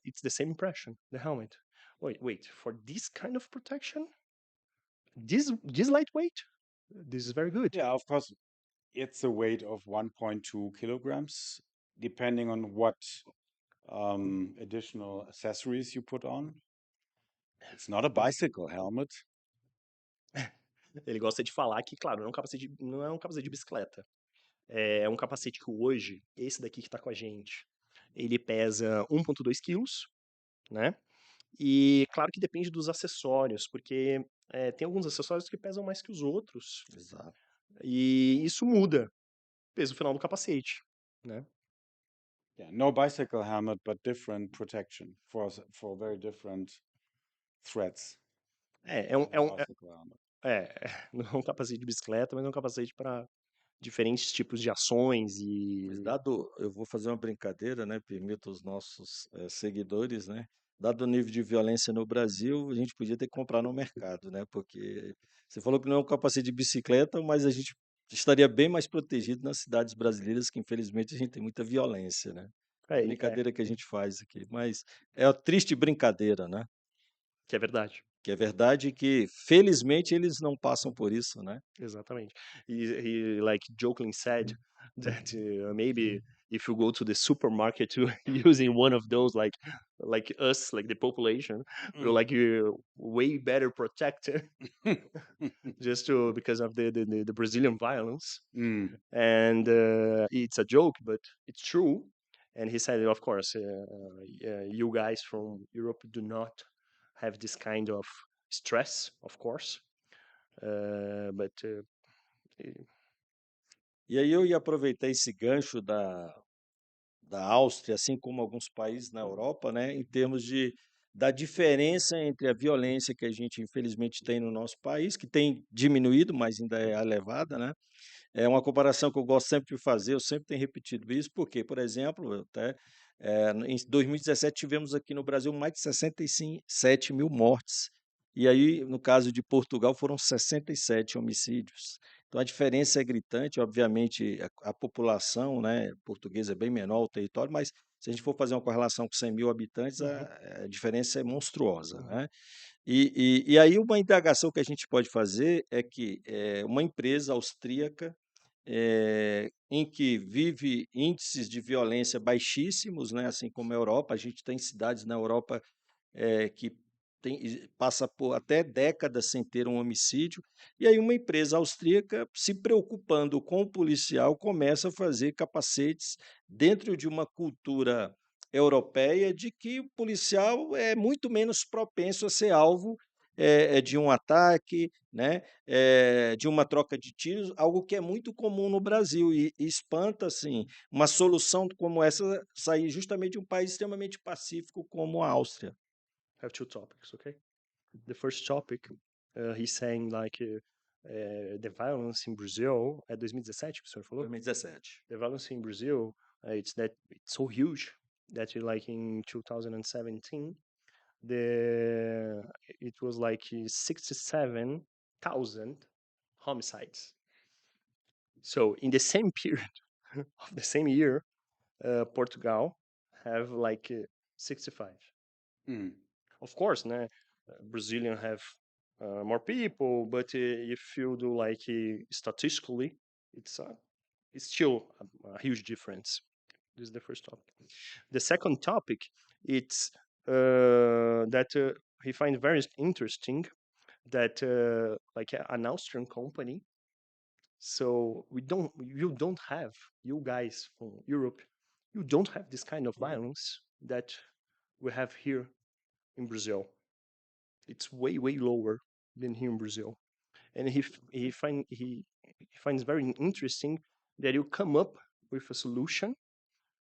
it's the same impression. The helmet. Wait, for this kind of protection, this lightweight, this is very good. Yeah, of course, it's a weight of 1.2 kilograms, depending on what additional accessories you put on. It's not a bicycle helmet. Ele gosta de falar que, claro, não é um capacete de bicicleta. É um capacete que hoje, esse daqui que tá com a gente, ele pesa 1,2 quilos, né? E claro que depende dos acessórios, porque tem alguns acessórios que pesam mais que os outros, Exato. e isso muda o peso final do capacete, né? Yeah, no bicycle helmet, but different protection for very different threats É, é um, than é a um, é, bicycle helmet. não é um capacete de bicicleta, mas é um capacete para diferentes tipos de ações Mas e... eu vou fazer uma brincadeira, né? Permito os nossos seguidores, né? Dado o nível de violência no Brasil, a gente podia ter que comprar no mercado, né? Porque você falou que não é um capacete de bicicleta, mas a gente estaria bem mais protegido nas cidades brasileiras, que infelizmente a gente tem muita violência, né? Brincadeira que a gente faz aqui, mas é a triste brincadeira, né? que é verdade. Que é verdade que, felizmente, eles não passam por isso, né? Exatamente. He like jokingly said that maybe if you go to the supermarket using one of those, like us, like the population, we're like way better protected just because of the Brazilian violence. Mm. And it's a joke, but it's true. And he said, of course, you guys from Europe do not have this kind of stress, of course. But E aí eu ia aproveitar esse gancho da Áustria, assim como alguns países na Europa, né, em termos da diferença entre a violência que a gente infelizmente tem no nosso país, que tem diminuído, mas ainda é elevada, né? É uma comparação que eu gosto sempre de fazer, eu sempre tenho repetido isso, porque, por exemplo, em 2017 tivemos aqui no Brasil mais de 67 mil mortes. E aí, no caso de Portugal, foram 67 homicídios. Então a diferença é gritante, obviamente a população, né, portuguesa é bem menor o território, mas se a gente for fazer uma correlação com 100 mil habitantes, a diferença é monstruosa, né? E aí uma indagação que a gente pode fazer é que uma empresa austríaca em que vive índices de violência baixíssimos, né, assim como a Europa, a gente tem cidades na Europa que passa por até décadas sem ter um homicídio, e aí uma empresa austríaca, se preocupando com o policial, começa a fazer capacetes dentro de uma cultura europeia de que o policial é muito menos propenso a ser alvo de um ataque, né, de uma troca de tiros, algo que é muito comum no Brasil e espanta assim uma solução como essa sair justamente de um país extremamente pacífico como a Áustria. have two topics, okay? The first topic, he's saying the violence in Brazil, 2017 que o senhor falou? 2017. The violence in Brazil, it's so huge that like in 2017, it was like 67,000 homicides. So in the same period of the same year, Portugal have like 65. Mm. Of course, né? Brazilian have more people, but if you do like statistically, it's still a huge difference. This is the first topic. The second topic, it's that he finds very interesting that like an Austrian company. So you don't have, you guys from Europe, you don't have this kind of violence that we have here in Brazil. It's way lower than here in Brazil, and he finds very interesting that you come up with a solution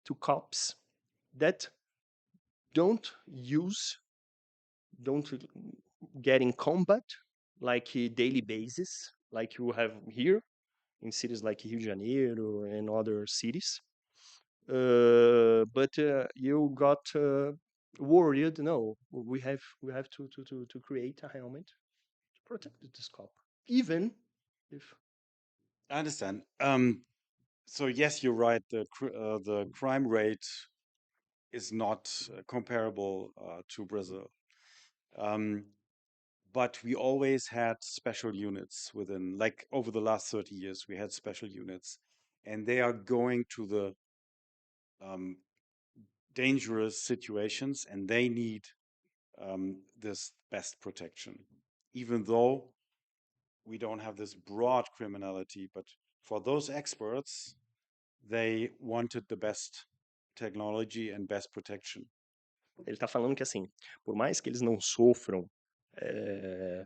to cops that don't use don't get in combat like a daily basis like you have here in cities like Rio de Janeiro and other cities, but you got worried. No, we have to create a helmet to protect the scalp, even if I understand. So yes, you're right. The crime rate is not comparable to Brazil. Um, but we always had special units within, like over the last 30 years, we had special units, and they are going to the dangerous situations, and they need this best protection. Even though we don't have this broad criminality, but for those experts, they wanted the best technology and best protection. ele tá falando que assim, por mais que eles não sofram eh,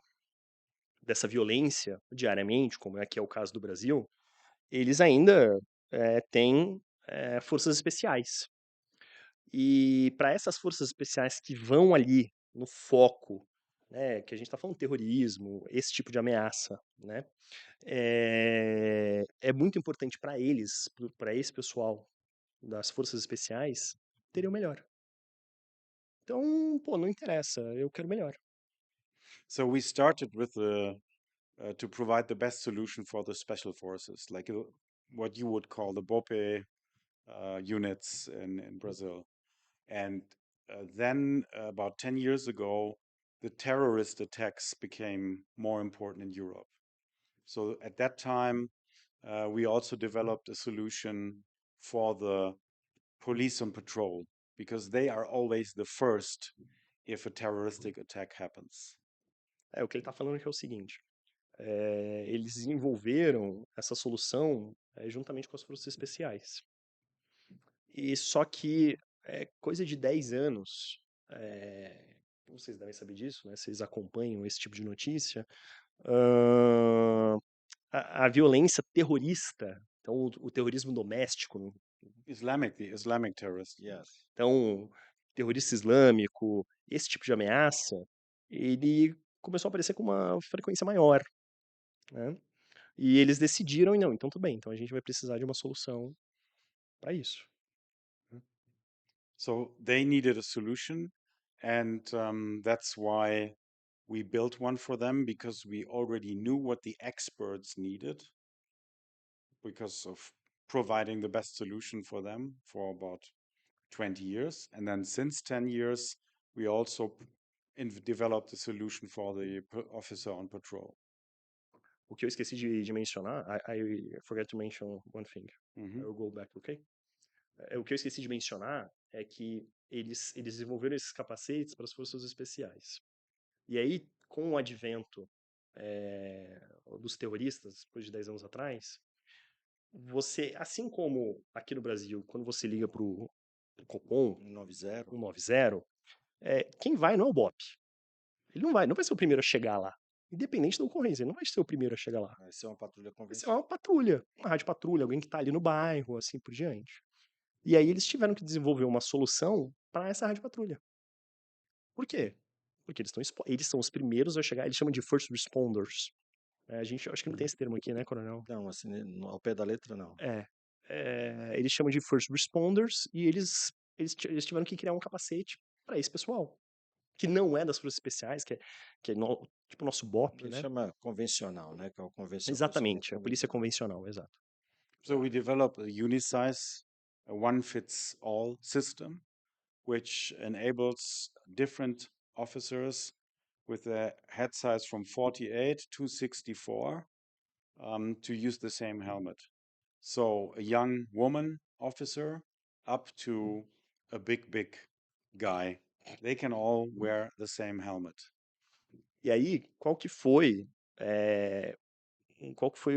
dessa violência diariamente, como é que é o caso do Brasil, eles ainda têm forças especiais. E para essas forças especiais que vão ali no foco, né, que a gente está falando terrorismo, esse tipo de ameaça, né, é muito importante para eles, para esse pessoal das forças especiais, terem o melhor. Então, pô, não interessa, eu quero melhor. So we started with to provide the best solution for the special forces, like what you would call the BOPE units in Brazil. And then about 10 years ago, the terrorist attacks became more important in Europe. So at that time, we also developed a solution for the police on patrol, because they are always the first if a terroristic attack happens. O que ele está falando aqui é o seguinte: eles desenvolveram essa solução juntamente com as forças especiais. E só que coisa de 10 anos, vocês devem saber disso, né? Vocês acompanham esse tipo de notícia. A violência terrorista, então o terrorismo doméstico, The Islamic terrorist. Yes. então terrorista islâmico, esse tipo de ameaça, ele começou a aparecer com uma frequência maior, né? E eles decidiram, não, então tudo bem, então a gente vai precisar de uma solução para isso. So they needed a solution, and that's why we built one for them, because we already knew what the experts needed, because of providing the best solution for them for about 20 years. And then since 10 years, we also developed a solution for the officer on patrol. O que eu esqueci de mencionar, I forgot to mention one thing. I will go back, ok? O que eu esqueci de mencionar é que eles desenvolveram esses capacetes para as forças especiais. E aí, com o advento dos terroristas, depois de 10 anos atrás, você, assim como aqui no Brasil, quando você liga para o Copom 190. 190, quem vai não é o BOP. Ele não vai ser o primeiro a chegar lá. Independente da ocorrência, ele não vai ser o primeiro a chegar lá. Vai ser uma patrulha Vai ser convencional. uma patrulha, uma rádio patrulha, alguém que está ali no bairro, assim por diante. E aí eles tiveram que desenvolver uma solução para essa rádio patrulha. Por quê? Porque eles são os primeiros a chegar, eles chamam de first responders. A gente, acho que não tem esse termo aqui, né, coronel? Não, assim, ao pé da letra, não. Eles chamam de first responders e eles tiveram que criar um capacete para esse pessoal, que não é das forças especiais, que é tipo o nosso BOP, Ele né? chama convencional, né? Que é o convencional. Exatamente, a polícia convencional, exato. So we developed a unisize, a one-fits-all system, which enables different officers with a head size from 48 to 64 to use the same helmet. So a young woman officer up to a big guy, they can all wear the same helmet. E aí, qual que foi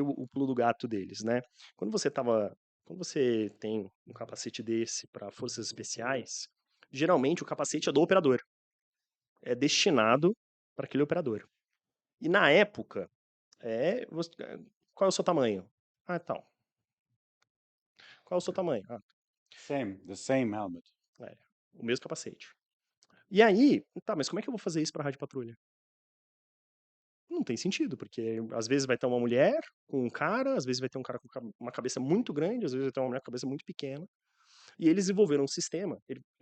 o pulo do gato deles, né? Quando você tem um capacete desse para forças especiais, geralmente o capacete é do operador. É destinado para aquele operador. E na época, qual é o seu tamanho? Ah, tal. Qual é o seu tamanho? Ah, The same helmet. o mesmo capacete. E aí, tá, mas como é que eu vou fazer isso para rádio patrulha? Não tem sentido, porque às vezes vai ter uma mulher com um cara, às vezes vai ter um cara com uma cabeça muito grande, às vezes vai ter uma mulher com uma cabeça muito pequena. E eles desenvolveram um sistema,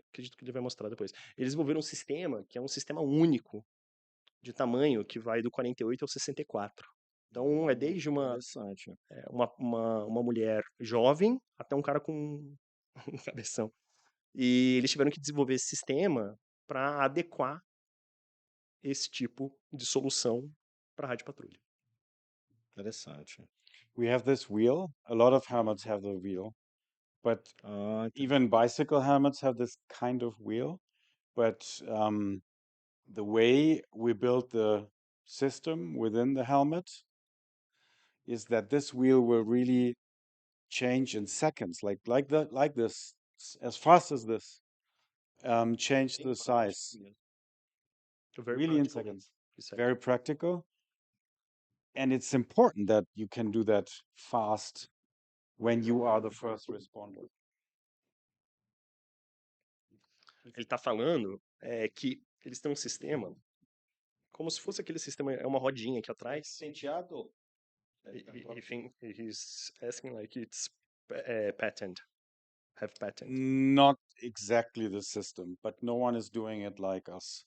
acredito que ele vai mostrar depois. Eles desenvolveram um sistema que é um sistema único de tamanho que vai do 48 ao 64. Então é desde Interessante. uma mulher jovem até um cara com um cabeção. E eles tiveram que desenvolver esse sistema para adequar esse tipo de solução para rádio patrulha. Interessante. We have this wheel. A lot of helmets have the wheel, but even bicycle helmets have this kind of wheel. But the way we build the system within the helmet is that this wheel will really change in seconds, like this, as fast as this, change the size. Very Really in practical, seconds. he said. Very practical. And it's important that you can do that fast when you are the first responder. Ele está falando que eles têm um sistema, como se fosse aquele sistema, é uma rodinha aqui atrás. Penteado? He's asking like it's patent, have patent. Not exactly the system, but no one is doing it like us.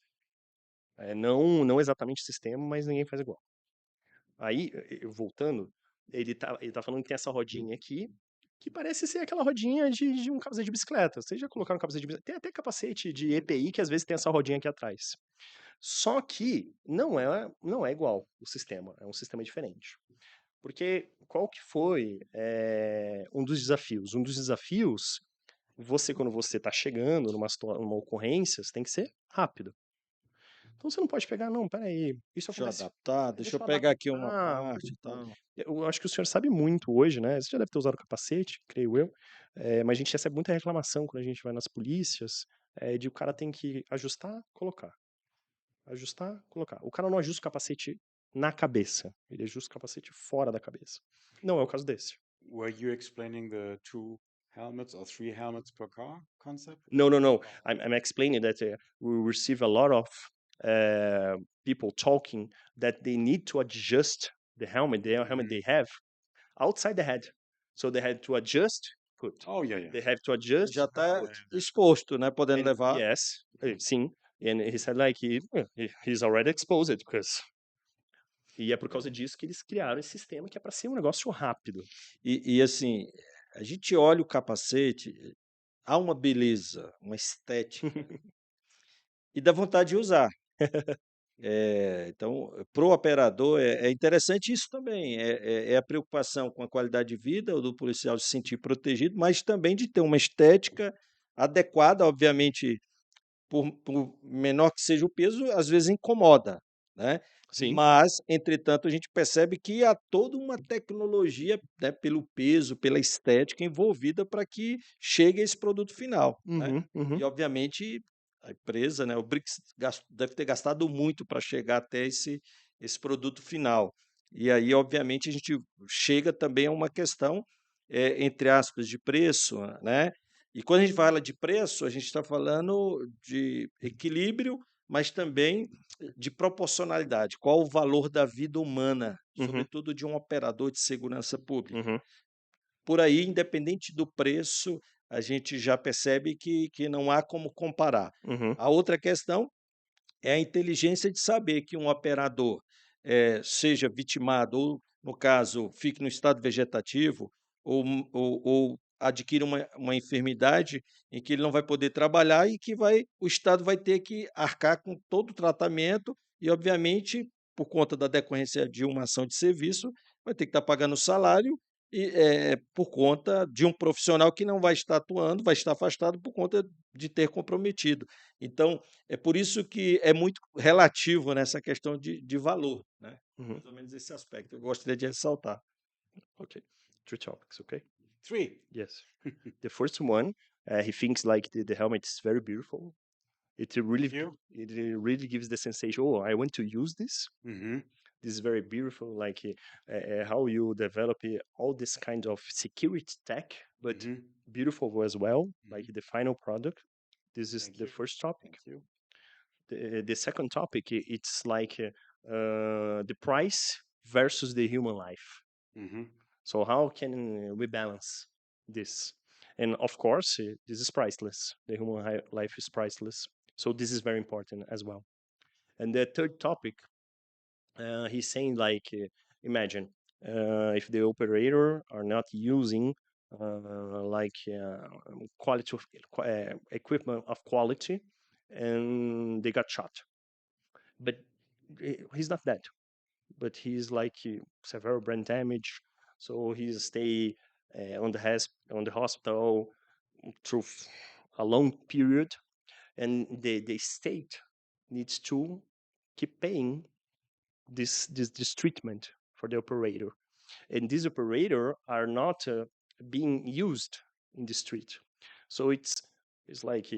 Não exatamente o sistema, mas ninguém faz igual. Aí, voltando, ele tá falando que tem essa rodinha aqui, que parece ser aquela rodinha de um capacete de bicicleta. Vocês já colocaram um capacete de bicicleta? Tem até capacete de EPI que às vezes tem essa rodinha aqui atrás. Só que não é igual o sistema, é um sistema diferente. Porque qual que foi um dos desafios? Um dos desafios, quando você está chegando numa ocorrência, você tem que ser rápido. Então você não pode pegar, não, peraí, isso Deixa eu acontece. adaptar, deixa eu pegar aqui uma parte e então. tal. Eu acho que o senhor sabe muito hoje, né? Você já deve ter usado capacete, creio eu. Mas a gente recebe muita reclamação quando a gente vai nas polícias, de o cara tem que ajustar, colocar. Ajustar, colocar. O cara não ajusta o capacete na cabeça, ele ajusta o capacete fora da cabeça. Não é o caso desse. Were you explaining the 2 helmets or 3 helmets per car concept? No. I'm explaining that we receive a lot of people talking that they need to adjust the helmet they have outside the head. So they had to adjust, put. Oh, yeah. They have to adjust. Já está exposto, né? Podendo levar. Yes, sim. And he said like he's already exposed because. E é por causa disso que eles criaram esse sistema que é para ser um negócio rápido. E assim, a gente olha o capacete, há uma beleza, uma estética, e dá vontade de usar. Então, para o operador é interessante isso também, é a preocupação com a qualidade de vida do policial se sentir protegido, mas também de ter uma estética adequada, obviamente, por menor que seja o peso, às vezes incomoda, né? Sim. Mas, entretanto, a gente percebe que há toda uma tecnologia, né, pelo peso, pela estética envolvida para que chegue a esse produto final, né? E, obviamente, a empresa, né, o BRICS deve ter gastado muito para chegar até esse produto final. E aí, obviamente, a gente chega também a uma questão, entre aspas, de preço, né? E quando a gente fala de preço, a gente está falando de equilíbrio, mas também de proporcionalidade. Qual o valor da vida humana, sobretudo de um operador de segurança pública? Por aí, independente do preço, a gente já percebe que não há como comparar. A outra questão é a inteligência de saber que um operador seja vitimado, ou, no caso, fique no estado vegetativo, ou adquira uma enfermidade em que ele não vai poder trabalhar e que o Estado vai ter que arcar com todo o tratamento e, obviamente, por conta da decorrência de uma ação de serviço, vai ter que estar pagando o salário por conta de um profissional que não vai estar atuando, vai estar afastado por conta de ter comprometido. Então, é por isso que é muito relativo nessa questão de valor, né? Mais ou menos esse aspecto. Eu gostaria de ressaltar. Okay, 3 topics, okay? 3. Yes. The first one, he thinks like the helmet is very beautiful. It really gives the sensation, oh, I want to use this. This is very beautiful, like how you develop all this kind of security tech, but beautiful as well, like the final product. This is the first topic. The second topic, it's like the price versus the human life. So how can we balance this? And of course, this is priceless. The human life is priceless. So this is very important as well. And the third topic, he's saying like, imagine if the operator are not using quality of equipment of quality, and they got shot. But he's not dead. But he's like severe brain damage, so he stay on the hospital through a long period, and the state needs to keep paying this treatment for the operator, and these operator are not being used in the street. So it's like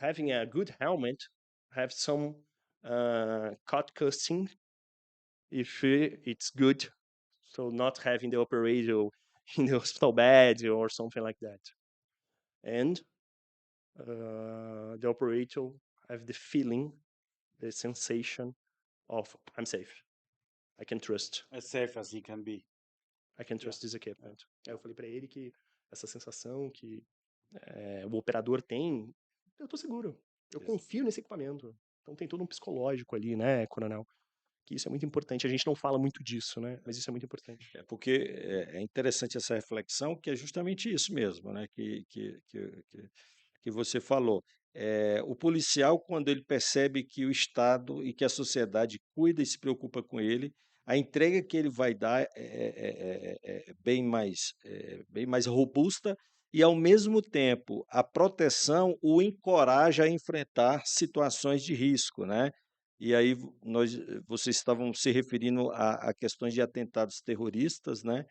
having a good helmet, have some cut casting if it's good, so not having the operator in the hospital bed or something like that, and the operator have the feeling, the sensation of I'm safe, I can trust, As safe as he can be. I can trust this equipment. Aí eu falei para ele que essa sensação que o operador tem, eu tô seguro, eu confio nesse equipamento. Então tem todo um psicológico ali, né, coronel? Que isso é muito importante. A gente não fala muito disso, né? Mas isso é muito importante. Porque é interessante essa reflexão, que é justamente isso mesmo, né? Que você falou. O policial, quando ele percebe que o Estado e que a sociedade cuida e se preocupa com ele, a entrega que ele vai dar é bem mais robusta e, ao mesmo tempo, a proteção o encoraja a enfrentar situações de risco, né? E aí vocês estavam se referindo a questões de atentados terroristas, né?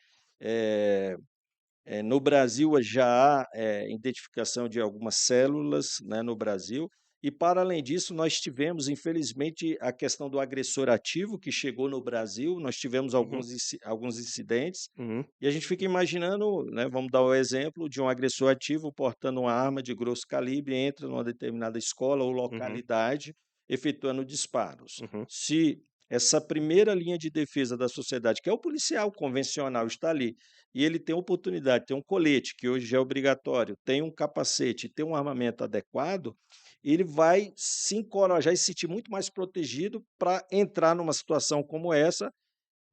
No Brasil já há identificação de algumas células, né, no Brasil, e para além disso nós tivemos, infelizmente, a questão do agressor ativo que chegou no Brasil, nós tivemos alguns incidentes, e a gente fica imaginando, né, vamos dar o exemplo de um agressor ativo portando uma arma de grosso calibre, entra numa determinada escola ou localidade, efetuando disparos. Se essa primeira linha de defesa da sociedade, que é o policial convencional, está ali, e ele tem a oportunidade, tem um colete, que hoje já é obrigatório, tem um capacete, tem um armamento adequado, ele vai se encorajar e se sentir muito mais protegido para entrar numa situação como essa,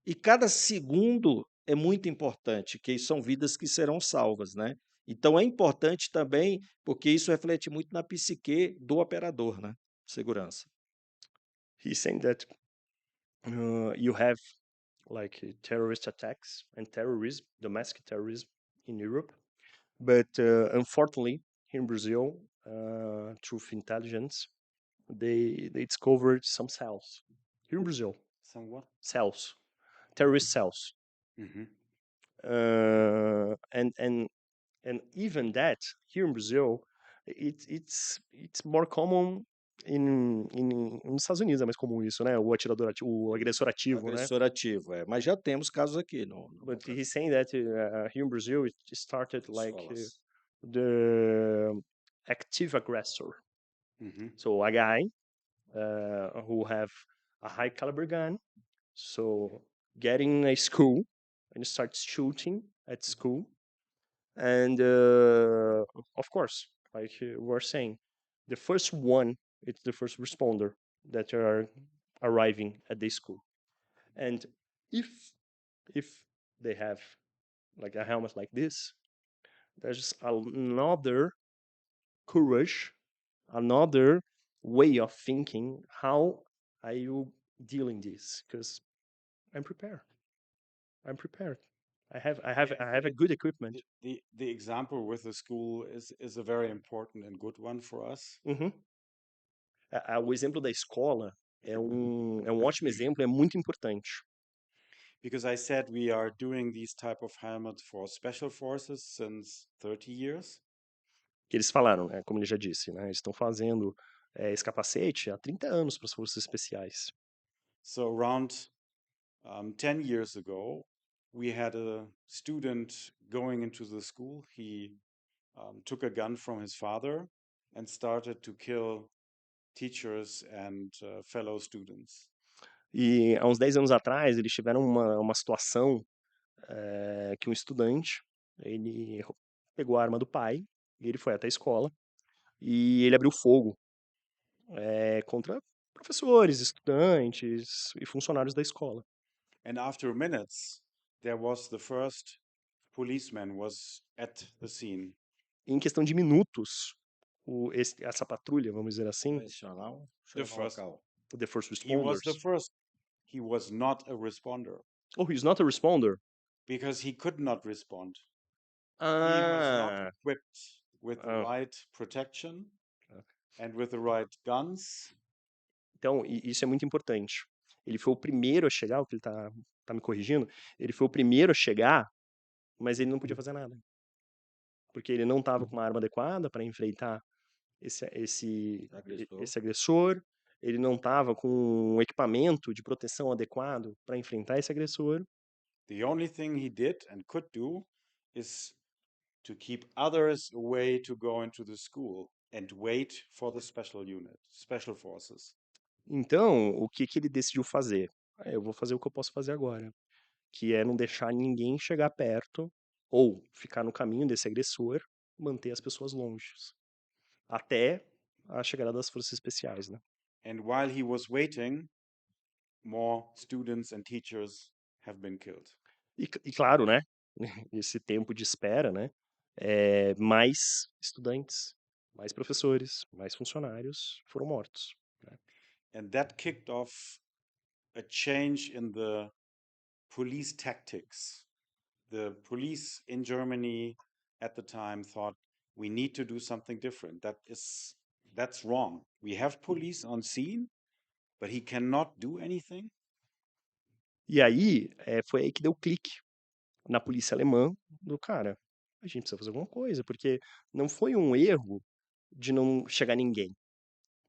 e cada segundo é muito importante, que são vidas que serão salvas, né? Então é importante também, porque isso reflete muito na psique do operador, né? Segurança. He's saying that you have like terrorist attacks and terrorism, domestic terrorism in Europe, but unfortunately here in Brazil, through intelligence, they discovered some cells here in Brazil. Some what? Cells, terrorist cells. And even that here in Brazil, it's more common nos Estados Unidos é mais comum isso, né? O atirador ativo, o agressor ativo, né? Agressor ativo, mas já temos casos aqui But he's saying that here in Brazil it started like the active aggressor. So a guy who have a high caliber gun, so getting a school and starts shooting at school, and of course, like we're saying, the first one, it's the first responder that are arriving at the school, and if they have like a helmet like this, there's another courage, another way of thinking how are you dealing this, because I'm prepared. I have a good equipment. The example with the school is a very important and good one for us. O exemplo da escola é ótimo exemplo, é muito importante. Because I said we are doing these type of helmets for special forces since 30 years. Que eles falaram, né, como ele já disse, né, estão fazendo esse capacete há 30 anos para as forças especiais. So around 10 years ago, we had a student going into the school. He took a gun from his father and started to kill teachers and fellow students. E há uns 10 anos atrás, eles tiveram uma situação que um estudante, ele pegou a arma do pai, e ele foi até a escola, e ele abriu fogo contra professores, estudantes e funcionários da escola. And after minutes, there was the first policeman was at the scene. E em questão de minutos, essa patrulha, vamos dizer assim, Convencional, The chegou no first, local. the first he was the responders. first. He was not a responder Oh, he's not a responder. because he could not respond. He was not Ah, equipped with the ah, right protection and with the right guns. então, isso é muito importante. Ele foi o primeiro a chegar, o que ele tá me corrigindo, ele foi o primeiro a chegar, mas ele não podia fazer nada. Porque ele não estava com uma arma adequada para enfrentar Agressor. esse agressor, ele não estava com um equipamento de proteção adequado para enfrentar esse agressor. The only thing he did and could do is to keep others away to go into the school and wait for the special unit, special forces. Então, o que que ele decidiu fazer? Eu vou fazer o que eu posso fazer agora, que é não deixar ninguém chegar perto ou ficar no caminho desse agressor, manter as pessoas longe, até a chegada das forças especiais, né? And while he was waiting, more students and teachers have been killed. E claro, né? Esse tempo de espera, né? Mais estudantes, mais professores, mais funcionários foram mortos. Né? And that kicked off a change in the police tactics. The police in Germany at the time thought we need to do something different. That's wrong. We have police on scene, but he cannot do anything. E aí, foi aí que deu clique na polícia alemã do cara. A gente precisa fazer alguma coisa, porque não foi um erro de não chegar ninguém.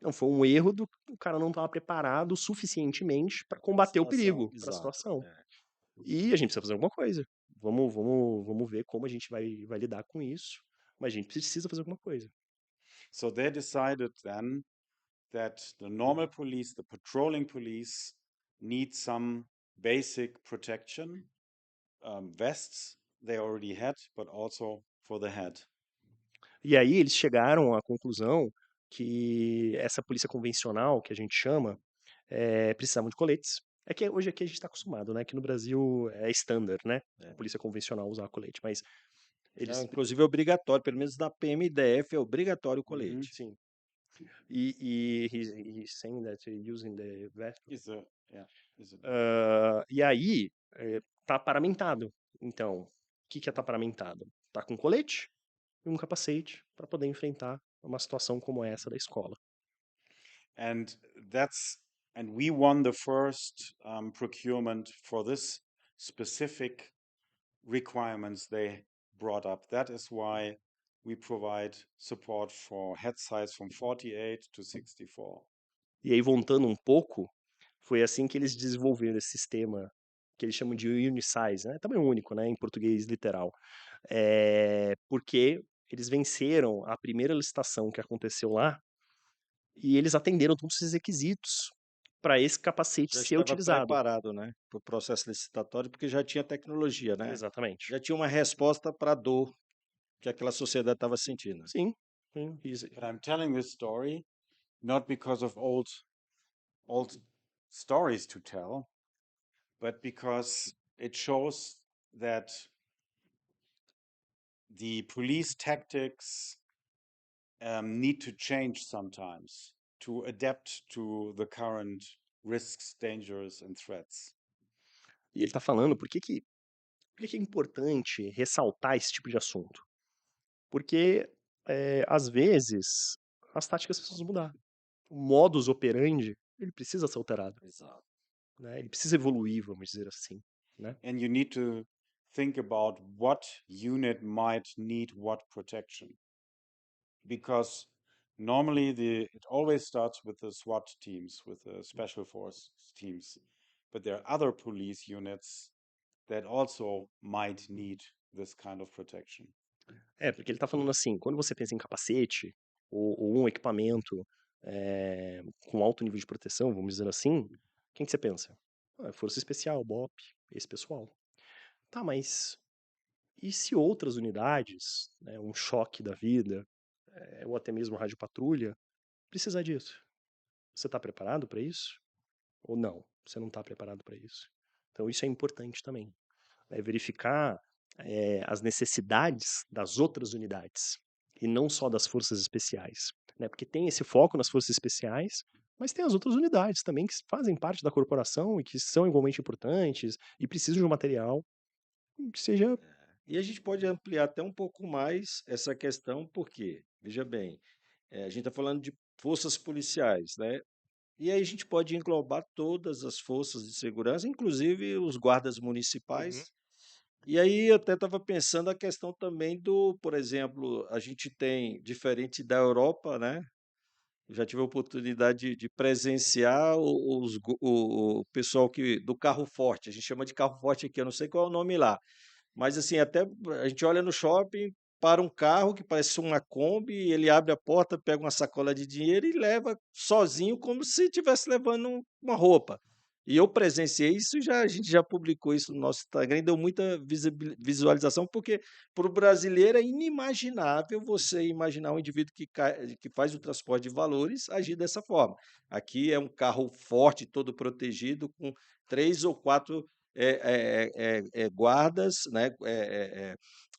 Não, foi um erro do cara não estava preparado suficientemente para combater o Situação, perigo, para a exato. situação. É. E a gente precisa fazer alguma coisa. Vamos ver como a gente vai lidar com isso. Mas a gente precisa fazer alguma coisa. So they decided then that the normal police, the patrolling police, need some basic protection, vests they already had, but also for the head. E aí eles chegaram à conclusão que essa polícia convencional, que a gente chama, precisavam de coletes. É que hoje aqui a gente está acostumado, né? Que no Brasil é standard, né? A É. polícia convencional usar colete, mas Já, eles... inclusive, é obrigatório, pelo menos na PMDF é obrigatório o Mhm. colete. Sim. E he's saying that using the vest. Is a yeah, is a E aí, tá paramentado. Então, o que que é tá paramentado? Tá com colete e um capacete para poder enfrentar uma situação como essa da escola. and that's and we won the first procurement for this specific requirements they brought up. That is why we provide support for head size from 48 to 64. E aí, voltando um pouco, foi assim que eles desenvolveram esse sistema que eles chamam de unisize, né? Tamanho único, né? Em português literal. Porque eles venceram a primeira licitação que aconteceu lá e eles atenderam todos esses requisitos para esse capacete Já ser estava utilizado. preparado, né, para o processo licitatório, porque já tinha tecnologia, né? Exatamente. Já tinha uma resposta para a dor que aquela sociedade estava sentindo. Sim. Sim. But I'm telling this story not because of old stories to tell, but because it shows that the police tactics need to change sometimes to adapt to the current risks, dangers, and threats. E ele está falando por que é importante ressaltar esse tipo de assunto. Porque, às vezes, as táticas precisam mudar. O modus operandi, ele precisa ser alterado, Exato. né? Ele precisa evoluir, vamos dizer assim, né? And you need to think about what unit might need what protection. Because normally it always starts with the SWAT teams, with the special force teams. But there are other police units that also might need this kind of protection. Porque ele está falando assim, quando você pensa em capacete ou um equipamento com alto nível de proteção, vamos dizer assim, quem que você pensa? Força Especial, BOP, esse pessoal. Tá, mas E se outras unidades, né, um choque da vida, ou até mesmo radiopatrulha, precisar disso? Você está preparado para isso? Ou não? Você não está preparado para isso? Então isso é importante também. É verificar as necessidades das outras unidades e não só das forças especiais, né? Porque tem esse foco nas forças especiais, mas tem as outras unidades também que fazem parte da corporação e que são igualmente importantes e precisam de um material que seja. E a gente pode ampliar até um pouco mais essa questão, porque, veja bem, a gente está falando de forças policiais, né? E aí a gente pode englobar todas as forças de segurança, inclusive os guardas Uhum, municipais. E aí eu até estava pensando a questão também do, por exemplo, a gente tem, diferente da Europa, né? Eu já tive a oportunidade de presenciar o pessoal do carro forte, a gente chama de carro forte aqui, eu não sei qual é o nome lá, mas assim, até a gente olha no shopping, para um carro que parece uma Kombi, ele abre a porta, pega uma sacola de dinheiro e leva sozinho, como se estivesse levando uma roupa. E eu presenciei isso, a gente já publicou isso no nosso Instagram, e deu muita visualização, porque para o brasileiro é inimaginável você imaginar um indivíduo que faz o transporte de valores agir dessa forma. Aqui é um carro forte, todo protegido, com 3 ou 4 guardas, né,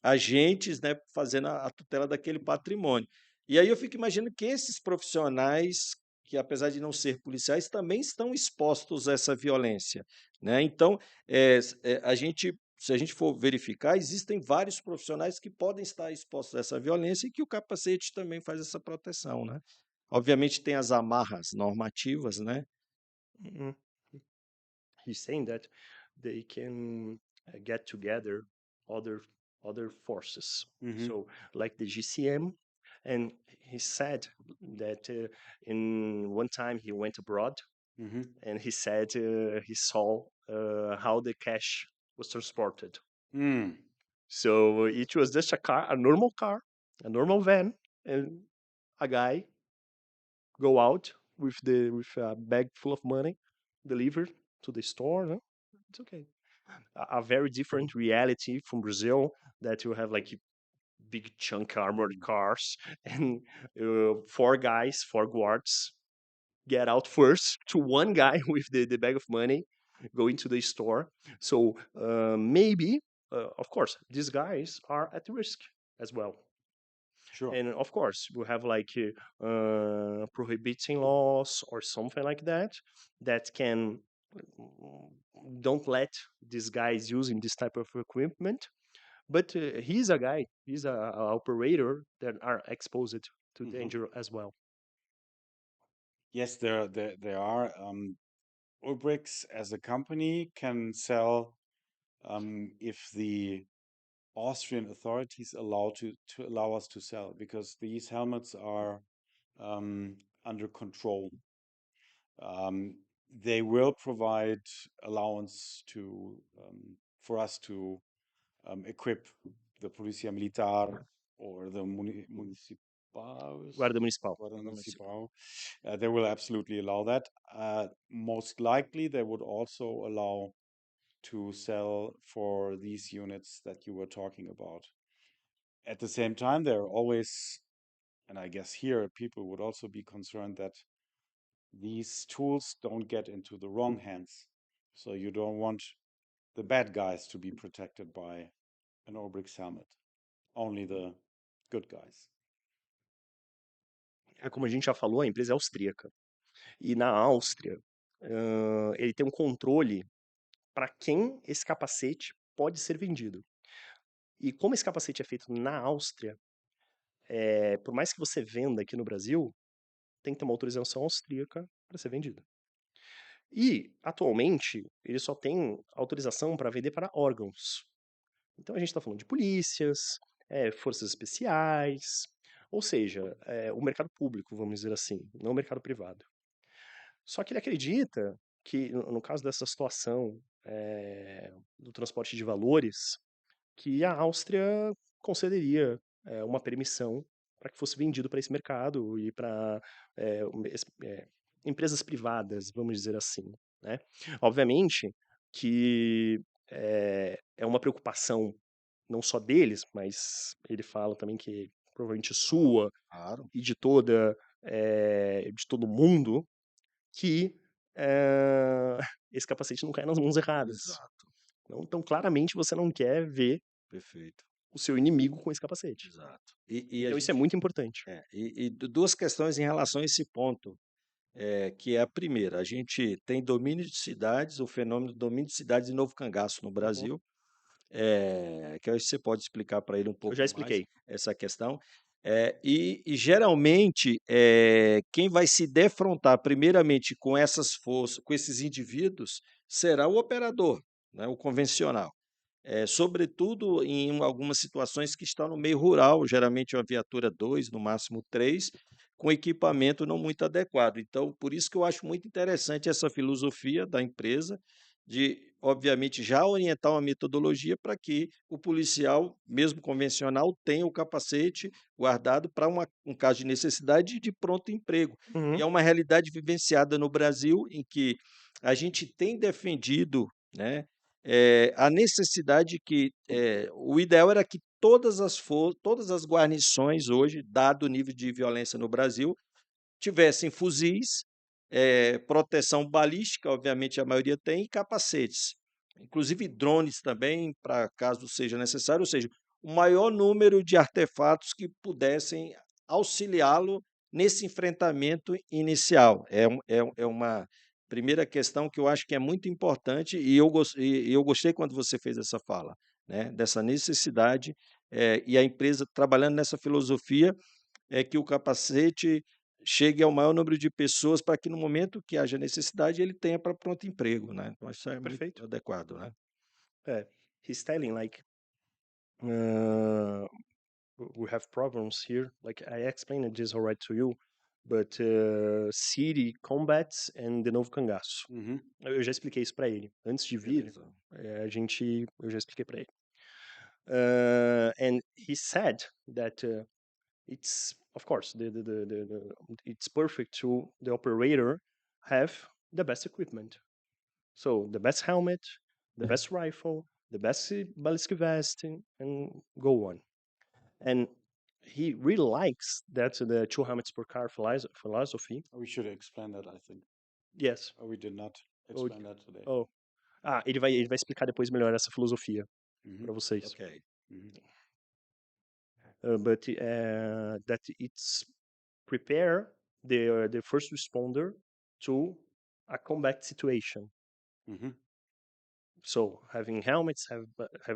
agentes, né, fazendo a tutela daquele patrimônio. E aí eu fico imaginando que esses profissionais, que apesar de não ser policiais, também estão expostos a essa violência, né? Então, se a gente for verificar, existem vários profissionais que podem estar expostos a essa violência e que o capacete também faz essa proteção, né? Obviamente tem as amarras normativas, né? uhum. He's saying that they can get together other other forces. Mm-hmm. So like the GCM, and he said that in one time he went abroad Mm-hmm. and he said he saw how the cash was transported. Mm. So it was just a normal car, a normal van, and a guy go out with a bag full of money, delivered to the store. No? It's okay. A very different reality from Brazil that you have like big chunk armored cars and four guys, four guards get out first to one guy with the bag of money, go into the store. So maybe, of course, these guys are at risk as well. Sure. And of course, we have like prohibiting laws or something like that that can don't let these guys using this type of equipment. But he's a guy, he's a operator that are exposed to Mm-hmm. danger as well. Yes, there are. Ulbrichts as a company can sell if the Austrian authorities allow us to sell, because these helmets are under control. They will provide allowance for us to equip the Polícia Militar or the Guarda Municipal. Guarda Municipal. They will absolutely allow that. Most likely, they would also allow to sell for these units that you were talking about. At the same time, there are always, and I guess here people would also be concerned that these tools don't get into the wrong hands. So you don't want the bad guys to be protected by an Obrix helmet, only the good guys. É como a gente já falou, a empresa é austríaca. E na Áustria, ele tem um controle para quem esse capacete pode ser vendido. E como esse capacete é feito na Áustria, por mais que você venda aqui no Brasil, tem que ter uma autorização austríaca para ser vendido. E, atualmente, ele só tem autorização para vender para órgãos. Então, a gente está falando de polícias, forças especiais, ou seja, o mercado público, vamos dizer assim, não o mercado privado. Só que ele acredita que, no caso dessa situação do transporte de valores, que a Áustria concederia uma permissão para que fosse vendido para esse mercado e para empresas privadas, vamos dizer assim, né? Obviamente que é uma preocupação não só deles, mas ele fala também que provavelmente sua Claro. e de todo mundo, que esse capacete não cai nas mãos erradas. Exato. Então, claramente, você não quer ver Perfeito. o seu inimigo com esse capacete. Exato. E a Então, isso é gente muito importante. duas questões em relação a esse ponto, que é a primeira, a gente tem domínio de cidades, o fenômeno do domínio de cidades e novo cangaço no Uhum. Brasil, que eu acho que você pode explicar para ele um Eu já pouco mais expliquei. essa questão. E geralmente, quem vai se defrontar primeiramente com essas forças, com esses indivíduos, será o operador, né, o convencional. Sobretudo em algumas situações que estão no meio rural, geralmente uma viatura 2, no máximo 3, com equipamento não muito adequado. Então, por isso que eu acho muito interessante essa filosofia da empresa de, obviamente, já orientar uma metodologia para que o policial, mesmo convencional, tenha o capacete guardado para um caso de necessidade de pronto emprego. E Uhum. é uma realidade vivenciada no Brasil em que a gente tem defendido, né, a necessidade que o ideal era que todas as guarnições hoje, dado o nível de violência no Brasil, tivessem fuzis, proteção balística, obviamente a maioria tem, e capacetes. Inclusive drones também, para caso seja necessário, ou seja, o maior número de artefatos que pudessem auxiliá-lo nesse enfrentamento inicial. É uma primeira questão que eu acho que é muito importante e eu gostei quando você fez essa fala, né, dessa necessidade, e a empresa trabalhando nessa filosofia que o capacete chegue ao maior número de pessoas para que no momento que haja necessidade ele tenha para pronto emprego, né. Então isso é muito Perfeito. adequado, né. É. He's telling like, uh, we have problems here. Like I explained this already to you, but city combats and the novo cangaço. Mhm. Eu já expliquei isso para ele. Antes de vir, Beleza. eu já expliquei para ele. And he said that it's of course it's perfect to the operator have the best equipment. So the best helmet, the best rifle, the best ballistic vest, and go on. And he really likes that the two helmets per car philosophy. We should explain that, I think. Yes. Or we did not Oh, explain that today. oh. Ele vai explicar depois melhor essa filosofia Mhm. para vocês. Ok. Mhm. But that it's prepare the first responder to a combat situation. Mhm. So having helmets, have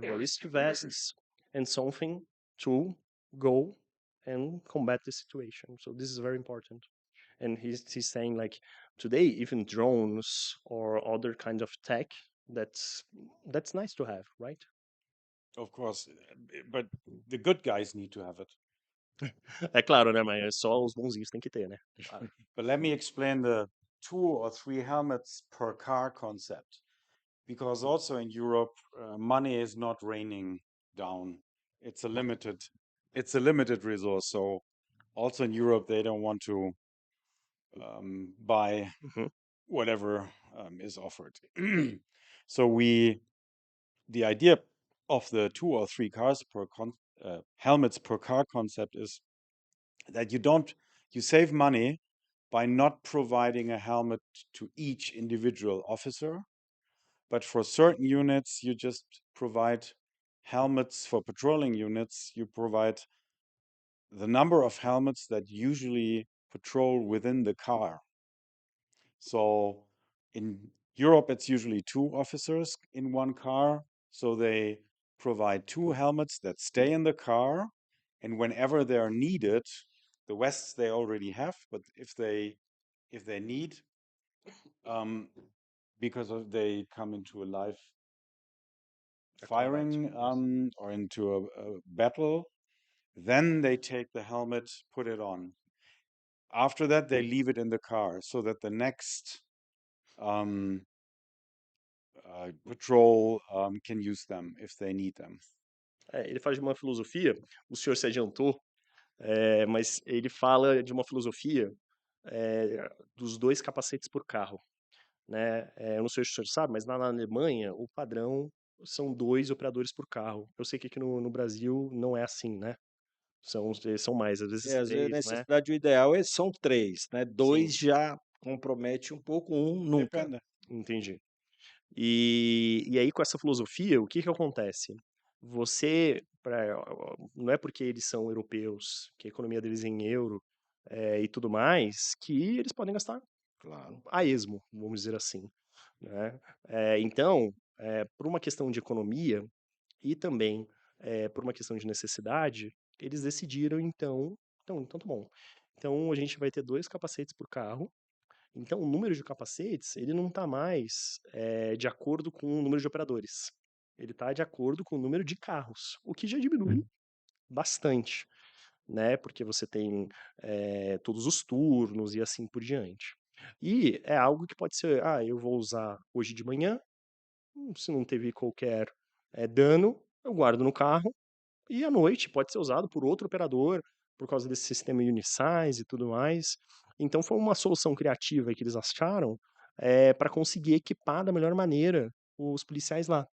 ballistic vests, and something to go and combat the situation. So this is very important. And he's saying like today even drones or other kinds of tech that's nice to have, right? Of course, but the good guys need to have it. É claro, né? Mas só os bonzinhos tem que ter, né? But let me explain the 2 or 3 helmets per car concept. Because also in Europe, money is not raining down. It's a limited resource. So also in Europe, they don't want to buy Mhm. whatever is offered. So the idea of the 2 or 3 helmets per car concept is that you save money by not providing a helmet to each individual officer, but for certain units, you just provide helmets. For patrolling units, you provide the number of helmets that usually patrol within the car. So in Europe, it's usually 2 officers in one car. So they provide 2 helmets that stay in the car. And whenever they are needed, the vests they already have, but if they need, because they come into a live A firing combat, yes. or into a battle, then they take the helmet, put it on. After that, they leave it in the car so that the next patrol can use them if they need them. Ele faz de uma filosofia, o senhor se adiantou, mas ele fala de uma filosofia dos 2 capacetes por carro, né? Eu não sei se o senhor sabe, mas lá na Alemanha o padrão são 2 operadores por carro. Eu sei que aqui no Brasil não é assim, né? São mais, às vezes Às vezes a 3, né? necessidade, o ideal são 3, né, Sim, 2 já compromete um pouco, um nunca. Depende. entendi. E aí com essa filosofia, o que que acontece? Você, não é porque eles são europeus, que a economia deles é em euro, e tudo mais, que eles podem gastar Claro. a esmo, vamos dizer assim, né? Então, por uma questão de economia e também por uma questão de necessidade, eles decidiram então tá bom. Então a gente vai ter 2 capacetes por carro. Então o número de capacetes, ele não está mais de acordo com o número de operadores. Ele está de acordo com o número de carros, o que já diminui bastante, né? Porque você tem todos os turnos e assim por diante. E é algo que pode ser, eu vou usar hoje de manhã, se não teve qualquer dano, eu guardo no carro, e à noite pode ser usado por outro operador, por causa desse sistema Unisize e tudo mais. Então foi uma solução criativa que eles acharam para conseguir equipar da melhor maneira os policiais lá,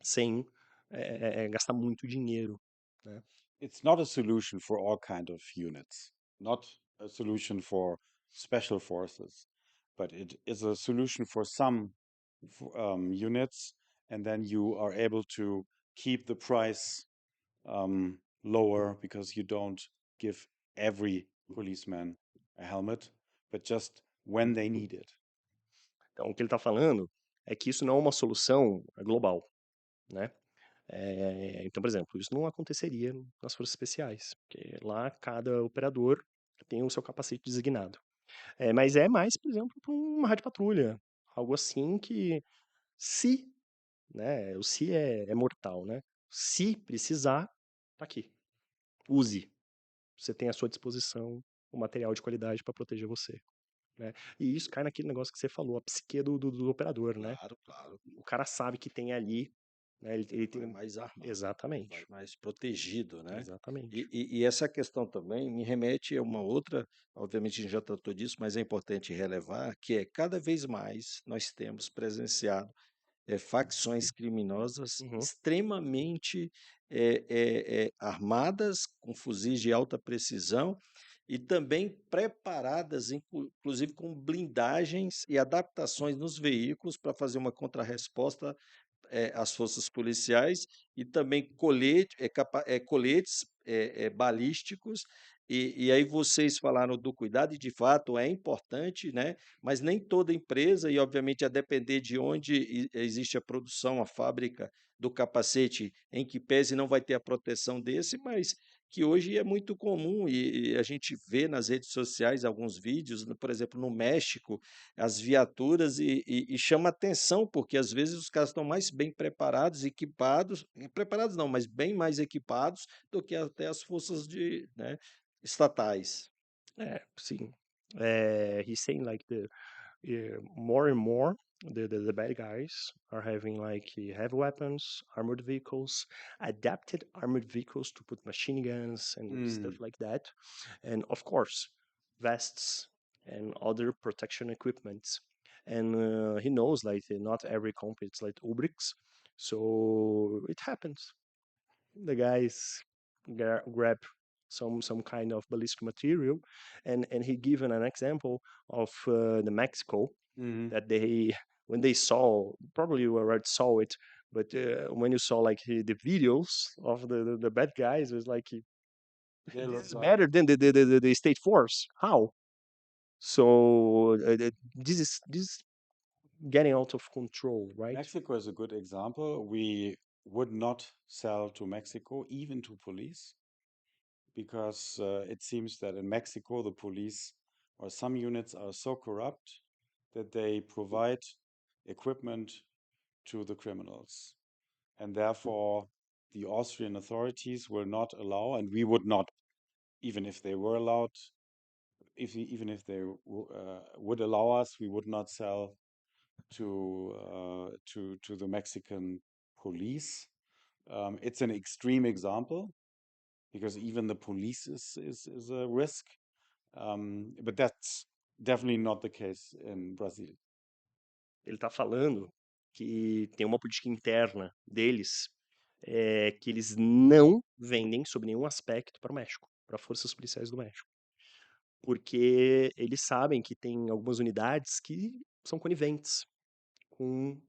sem gastar muito dinheiro, né? It's not a solution for all kind of units, not a solution for special forces, but it is a solution for some units, and then you are able to keep the price lower because you don't give every policeman a helmet, but just when they need it. Então o que ele está falando é que isso não é uma solução global, né? Então, por exemplo, isso não aconteceria nas forças especiais, porque lá cada operador tem o seu capacete designado. Mas é mais, por exemplo, para uma rádio patrulha, algo assim que se, né, o se é mortal, né? Se precisar, tá aqui. Use. Você tem à sua disposição o material de qualidade para proteger você, né? E isso cai naquele negócio que você falou, a psique do operador, né? Claro, claro. O cara sabe que tem ali, né? Ele Vai tem. mais armado, vai Exatamente. mais protegido, né. Exatamente. E essa questão também me remete a uma outra, obviamente a gente já tratou disso, mas é importante relevar, que é cada vez mais nós temos presenciado facções criminosas Uhum. extremamente armadas, com fuzis de alta precisão e também preparadas, inclusive com blindagens e adaptações nos veículos para fazer uma contrarresposta às forças policiais e também coletes balísticos. E aí vocês falaram do cuidado, e de fato é importante, né? Mas nem toda empresa, e obviamente a depender de onde existe a produção, a fábrica do capacete, em que pese não vai ter a proteção desse, mas que hoje é muito comum e a gente vê nas redes sociais alguns vídeos, por exemplo, no México, as viaturas e chama atenção, porque às vezes os caras estão mais bem preparados, equipados, preparados não, mas bem mais equipados do que até as forças né, estatais. Sim. He's saying like more and more the bad guys are having like heavy weapons, armored vehicles, adapted armored vehicles to put machine guns and stuff like that, and of course vests and other protection equipment. And he knows like not every company it's like Ubrix, so it happens. The guys grab some kind of ballistic material, and he given an example of the Mexico Mm. that they when they saw, probably you already saw it, but when you saw like the videos of the bad guys, it was like They this look is like better than the state force. How? So this is getting out of control, right? Mexico is a good example. We would not sell to Mexico, even to police, because it seems that in Mexico, the police or some units are so corrupt that they provide equipment to the criminals. And therefore, the Austrian authorities will not allow, and we would not, even if they were allowed, even if they would allow us, we would not sell to the Mexican police. It's an extreme example because even the police is a risk, but that's definitely not the case in Brazil. Ele está falando que tem uma política interna deles, que eles não vendem sob nenhum aspecto para o México, para forças policiais do México. Porque eles sabem que tem algumas unidades que são coniventes com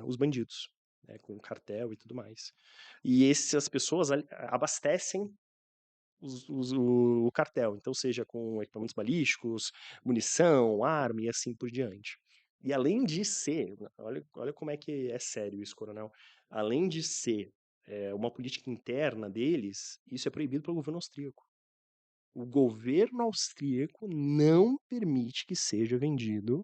os bandidos, né, com o cartel e tudo mais. E essas pessoas abastecem o cartel, então seja com equipamentos balísticos, munição, arma e assim por diante. E além de ser, olha como é que é sério isso, coronel, além de ser uma política interna deles, isso é proibido pelo governo austríaco. O governo austríaco não permite que seja vendido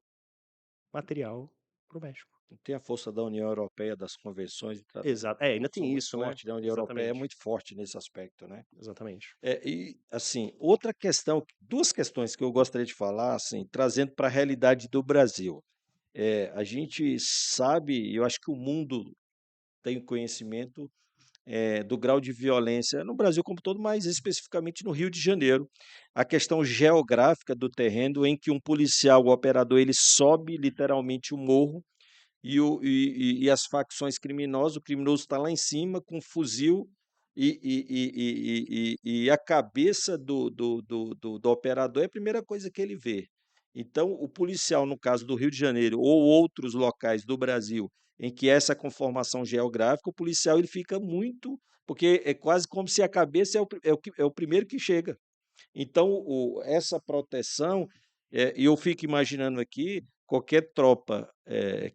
material para o México. Tem a força da União Europeia, das convenções e Exato. Ainda são tem muito isso, né? forte, né, a União Europeia é Exatamente. muito forte nesse aspecto, né. Exatamente. E, assim, outra questão 2 questões que eu gostaria de falar, assim, trazendo para a realidade do Brasil. A gente sabe, e eu acho que o mundo tem conhecimento, do grau de violência no Brasil como todo, mas especificamente no Rio de Janeiro. A questão geográfica do terreno em que um policial, o operador, ele sobe literalmente o morro e as facções criminosas, o criminoso está lá em cima com um fuzil e a cabeça do operador é a primeira coisa que ele vê. Então, o policial, no caso do Rio de Janeiro ou outros locais do Brasil, em que essa conformação geográfica, o policial ele fica muito, porque é quase como se a cabeça é o primeiro que chega. Então, essa proteção, e eu fico imaginando aqui, qualquer tropa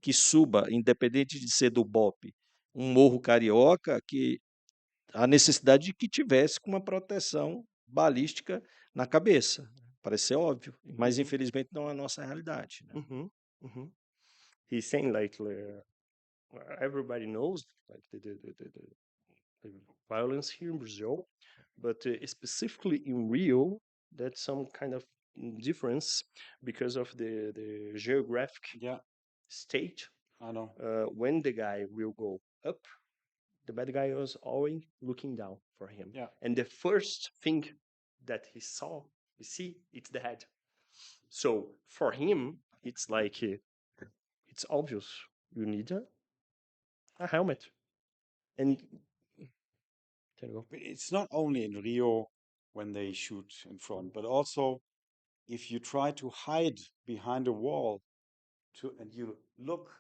que suba, independente de ser do BOPE, um morro carioca, que a necessidade de que tivesse com uma proteção balística na cabeça. Parece ser óbvio, mas infelizmente não é a nossa realidade. Né? Mhm, mhm. He's saying like everybody knows like the violence here in Brazil, but specifically in Rio, that's some kind of difference because of the geographic Yeah, state. I know. When the guy will go up, the bad guy was always looking down for him. Yeah. And the first thing that he see, it's the head. So for him, it's like it's obvious. You need a helmet. And can you go? But it's not only in Rio when they shoot in front, but also if you try to hide behind a wall and you look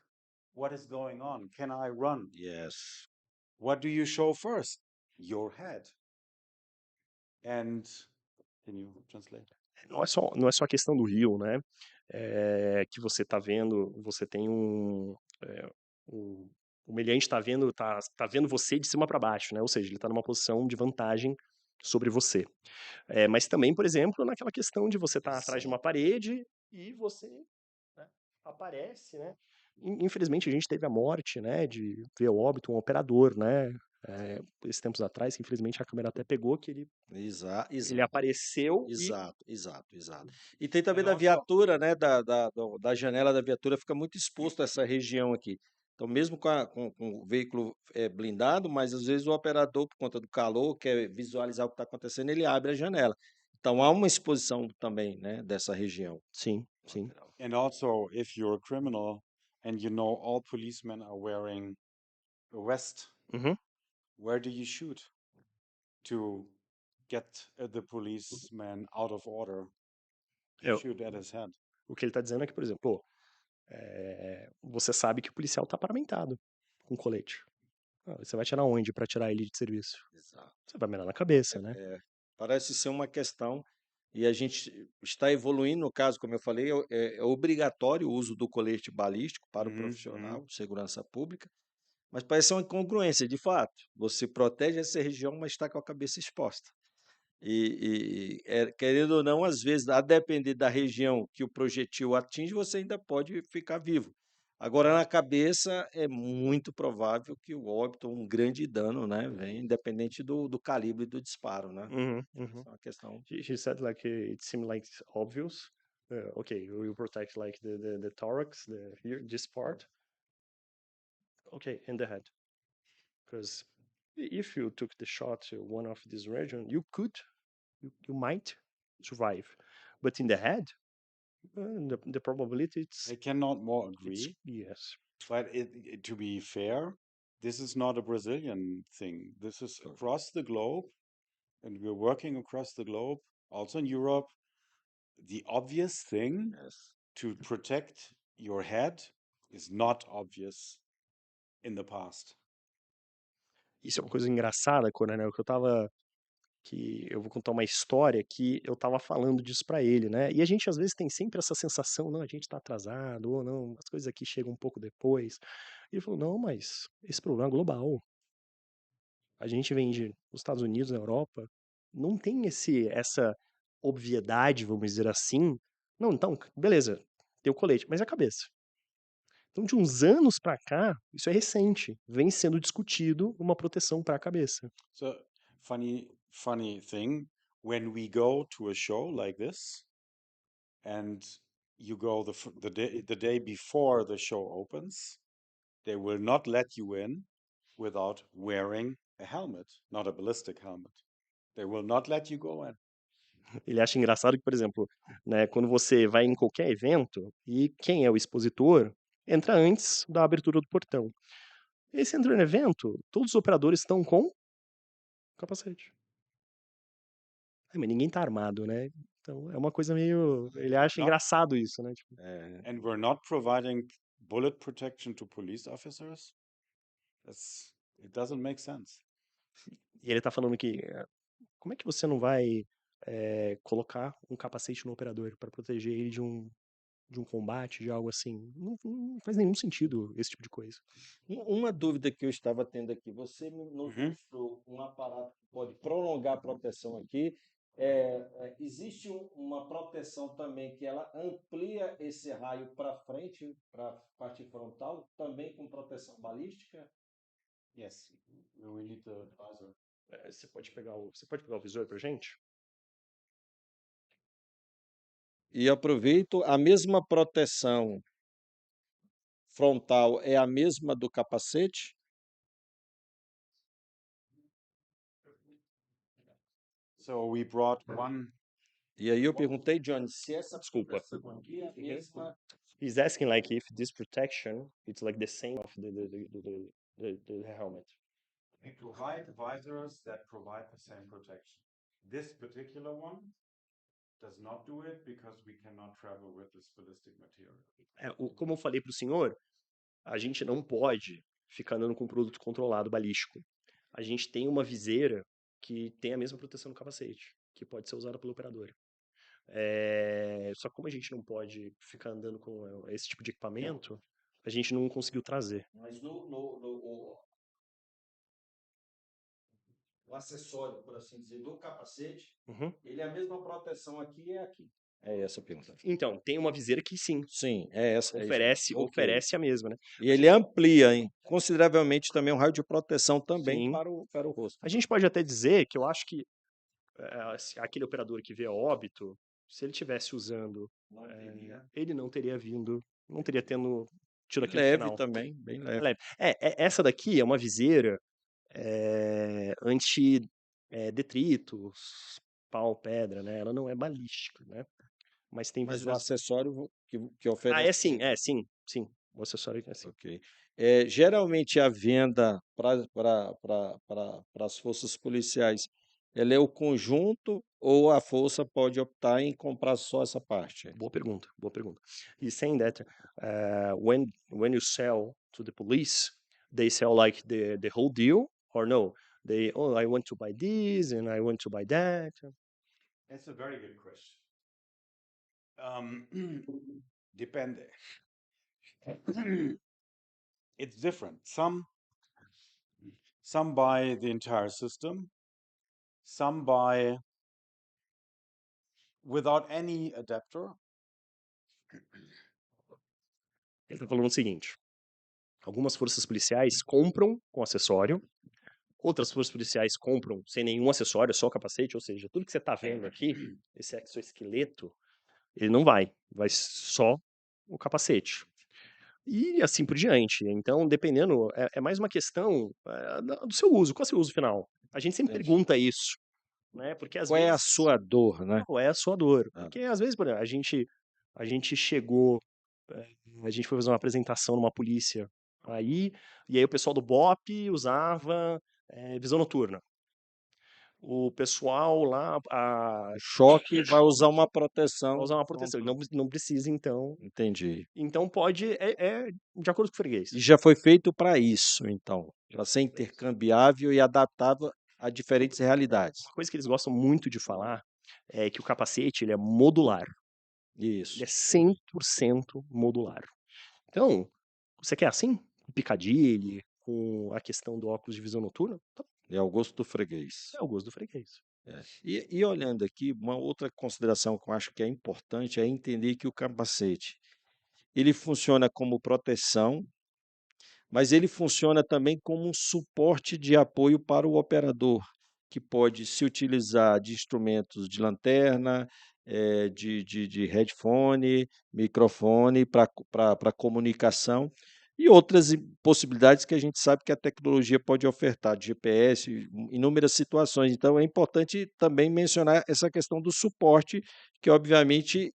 what is going on. Can I run? Yes. What do you show first? Your head. And can you translate? Não é só a questão do Rio, né? Que você tá vendo, você tem o humilhante tá vendo você de cima para baixo, né? Ou seja, ele tá numa posição de vantagem sobre você. Mas também, por exemplo, naquela questão de você estar atrás de uma parede e você, né, aparece, né? Infelizmente, a gente teve a morte, né, de ver o óbito um operador, né? Esses tempos atrás, que infelizmente a câmera até pegou, que ele Exato. apareceu e Exato. E tem também And da also, viatura, né, da janela da viatura, fica muito exposto a essa região aqui. Então, mesmo com o veículo blindado, mas às vezes o operador, por conta do calor, quer visualizar o que está acontecendo, ele abre a janela. Então, há uma exposição também, né, dessa região. sim. lateral. and also, if you're a criminal and you know all policemen are wearing a vest, Uhum. where do you shoot to get the policeman out of order? You Eu- shoot at his head. O que ele tá dizendo é que, por exemplo, pô, você sabe que o policial tá paramentado com colete. Você vai tirar onde para tirar ele de serviço? Exato. Você vai mirar na cabeça, né? Parece ser uma questão, e a gente está evoluindo, no caso, como eu falei, é obrigatório o uso do colete balístico para o profissional de segurança pública, mas parece ser uma incongruência, de fato. Você protege essa região, mas está com a cabeça exposta. Querendo ou não, às vezes, a depender da região que o projetil atinge, você ainda pode ficar vivo. Agora, na cabeça, é muito provável que o óbito, um grande dano, né, venha, independente do calibre do disparo, né? Uhum. Essa é uma questão. He said like it seemed like it's obvious. Okay, you protect like the thorax, this part. Okay, and the head. Because if you took the shot to one of this region, you might survive. But in the head, the probability I cannot more it's agree. yes. But to be fair, this is not a Brazilian thing. This is across the globe, and we're working across the globe, also in Europe. The obvious thing Yes. to protect your head is not obvious in the past. Isso é uma coisa engraçada, Coronel, que eu vou contar uma história que eu tava falando disso pra ele, né? E a gente às vezes tem sempre essa sensação, não, a gente tá atrasado, ou não, as coisas aqui chegam um pouco depois. E ele falou, não, mas esse problema é global. A gente vende nos Estados Unidos, na Europa, não tem essa obviedade, vamos dizer assim. Não, então, beleza, tem o colete, mas e a cabeça? Então, de uns anos pra cá, isso é recente, vem sendo discutido uma proteção pra cabeça. So funny thing, when we go to a show like this, and you go the day before the show opens, they will not let you in without wearing a helmet, not a ballistic helmet. They will not let you go in. Ele acha engraçado que, por exemplo, né, quando você vai em qualquer evento e quem é o expositor entra antes da abertura do portão. E você entra no evento, todos os operadores estão com capacete. Mas ninguém tá armado, né? Então é uma coisa meio. Ele acha Not, engraçado isso, né? Tipo, and we're not providing bullet protection to police officers. It doesn't make sense. e ele tá falando que como é que você não vai colocar um capacete no operador para proteger ele de um combate, de algo assim? Não faz nenhum sentido esse tipo de coisa. Uma dúvida que eu estava tendo aqui, você nos Uhum. mostrou um aparato que pode prolongar a proteção aqui. Existe uma proteção também que ela amplia esse raio para frente, para a parte frontal, também com proteção balística? Yes, we need the visor. Você pode pegar o visor pra gente? E aproveito, a mesma proteção frontal é a mesma do capacete? So we brought one. E aí eu perguntei, Johnny, se essa Desculpa. proteção aqui é a mesma. He's asking like if this protection it's like the same of the helmet. We provide visors that provide the same protection. This particular one does not do it because we cannot travel with this ballistic material. Como eu falei pro senhor, a gente não pode ficar andando com produto controlado balístico. A gente tem uma viseira que tem a mesma proteção do capacete, que pode ser usada pelo operador. Só que como a gente não pode ficar andando com esse tipo de equipamento, a gente não conseguiu trazer. Mas o acessório, por assim dizer, do capacete, ele é a mesma proteção aqui e aqui. É essa a pergunta. Então, tem uma viseira que sim, Sim, é essa. oferece a mesma, né? E ele amplia consideravelmente também um raio de proteção também Sim. para o rosto. A gente pode até dizer que eu acho que aquele operador que veio a óbito, se ele tivesse usando, ele não teria vindo, não teria tido aquele Leve final. também, bem leve. Essa daqui é uma viseira anti-detritos, pau, pedra, né? Ela não é balística, né? Mas tem Mas o viseiras... acessório que oferece... sim. O acessório é assim. Ok. Geralmente a venda para as forças policiais, ela é o conjunto ou a força pode optar em comprar só essa parte? Boa pergunta. He's saying that when you sell to the police, they sell like the whole deal, or no? I want to buy this and I want to buy that. That's a very good question. Depende. It's different. Some buy the entire system. Some buy without any adapter. Ele está falando o seguinte: algumas forças policiais compram com acessório, outras forças policiais compram sem nenhum acessório, só o capacete, ou seja, tudo que você está vendo aqui, esse exoesqueleto, ele não vai só o capacete. E assim por diante. Então, dependendo, é mais uma questão do seu uso. Qual é o seu uso final? A gente sempre pergunta isso, né? Porque às Qual é a vezes... sua dor, né? Qual é a sua dor? Ah. Porque às vezes, por exemplo, a gente chegou a gente foi fazer uma apresentação numa polícia aí, e aí o pessoal do BOP usava visão noturna. O pessoal lá O choque vai usar uma vai proteção usar uma proteção, ele não precisa então. entendi. Então pode, de acordo com o freguês. E já foi feito para isso, então, para ser intercambiável e adaptável a diferentes realidades. Uma coisa que eles gostam muito de falar é que o capacete ele é modular, ele Isso, é 100% modular. Então, você quer assim? Com Piccadilly, com a questão do óculos de visão noturna? Tá, é ao gosto do freguês. é o gosto do freguês. É. E olhando aqui, uma outra consideração que eu acho que é importante é entender que o capacete, ele funciona como proteção, mas ele funciona também como um suporte de apoio para o operador, que pode se utilizar de instrumentos de lanterna, de headphone, microfone para comunicação e outras possibilidades que a gente sabe que a tecnologia pode ofertar, de GPS, inúmeras situações. Então, é importante também mencionar essa questão do suporte, que obviamente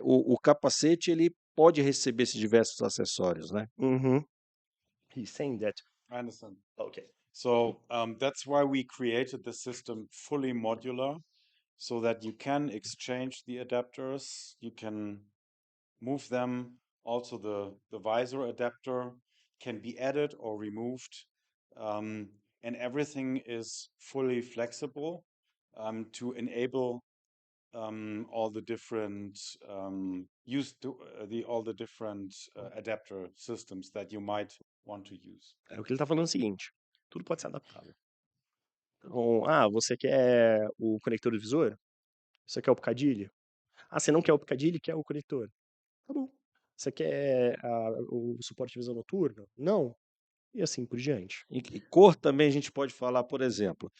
o capacete ele pode receber esses diversos acessórios, né? Uhum. He's saying that. I understand. Okay. So that's why we created the system fully modular, so that you can exchange the adapters, you can move them. Also, the visor adapter can be added or removed, and everything is fully flexible to enable all the different all the different adapter systems that you might want to use. O que ele tá falando é o seguinte: tudo pode ser adaptável. Então, você quer o conector do visor? Você quer o Piccadilly? Você não quer o Piccadilly, quer o conector? Tá bom. Você quer o suporte de visão noturna? Não. E assim por diante. E cor também a gente pode falar, por exemplo,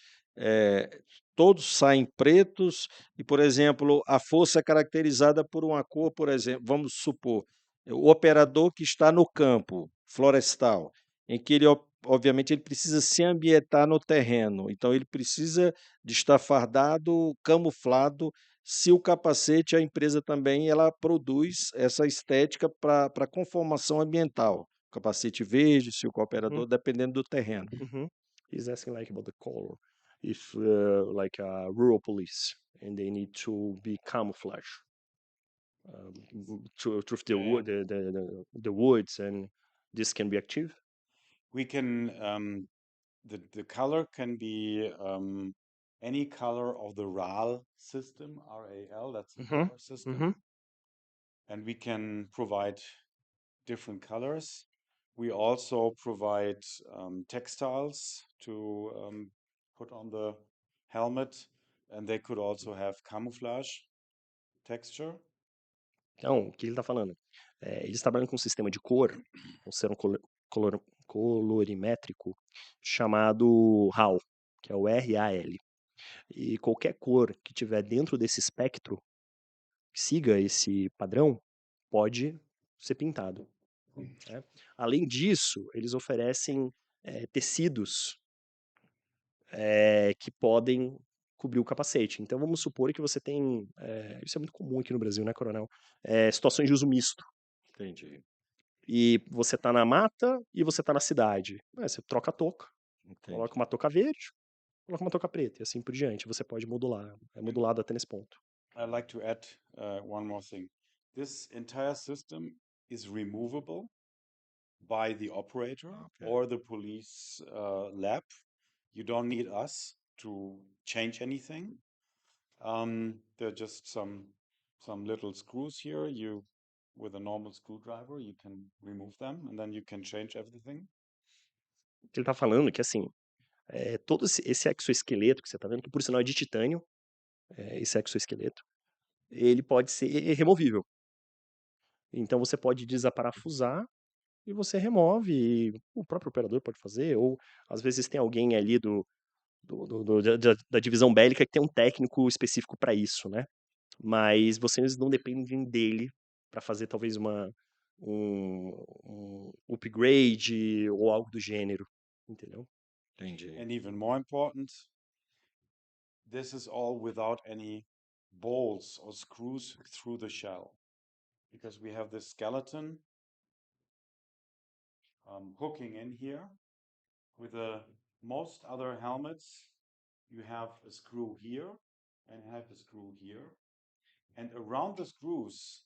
todos saem pretos e, por exemplo, a força é caracterizada por uma cor, por exemplo, vamos supor, o operador que está no campo florestal, em que ele, obviamente, ele precisa se ambientar no terreno, então ele precisa de estar fardado, camuflado. Se o capacete, a empresa também ela produz essa estética para conformação ambiental. Capacete verde, se o Uhum. cooperador, dependendo do terreno. Uhum. He's asking like about the color. If like a rural police and they need to be camouflage through the wood, the woods, and this can be active. We can the color can be any color of the RAL system, RAL, that's the Uhum. color system. Uhum. And we can provide different colors. We also provide textiles to put on the helmet, and they could also have camouflage texture. Então, o que ele está falando? Eles trabalham com um sistema de cor, um sistema colorimétrico chamado RAL, que é o RAL. E qualquer cor que tiver dentro desse espectro, que siga esse padrão, pode ser pintado. Né? Além disso, eles oferecem tecidos que podem cobrir o capacete. Então, vamos supor que você tem, isso é muito comum aqui no Brasil, né, Coronel? Situações de uso misto. Entendi. E você tá na mata e você tá na cidade. Você troca a touca, coloca uma touca verde, coloca uma touca preta, e assim por diante. Você pode modular. É modulado até nesse ponto. I'd like to add one more thing. This entire system is removable by the operator or the police lab. You don't need us to change anything. There are just some little screws here. With a normal screwdriver, you can remove them and then you can change everything. O que ele tá falando é que, assim, todo esse exoesqueleto que você tá vendo, que por sinal é de titânio, esse exoesqueleto, ele pode ser removível. Então você pode desaparafusar e você remove, e o próprio operador pode fazer, ou às vezes tem alguém ali da divisão bélica que tem um técnico específico para isso, né? Mas vocês não dependem dele para fazer talvez um upgrade ou algo do gênero, entendeu? Entendi. And even more important, this is all without any bolts or screws through the shell. because we have this skeleton hooking in here. With most other helmets, you have a screw here and have a screw here. And around the screws,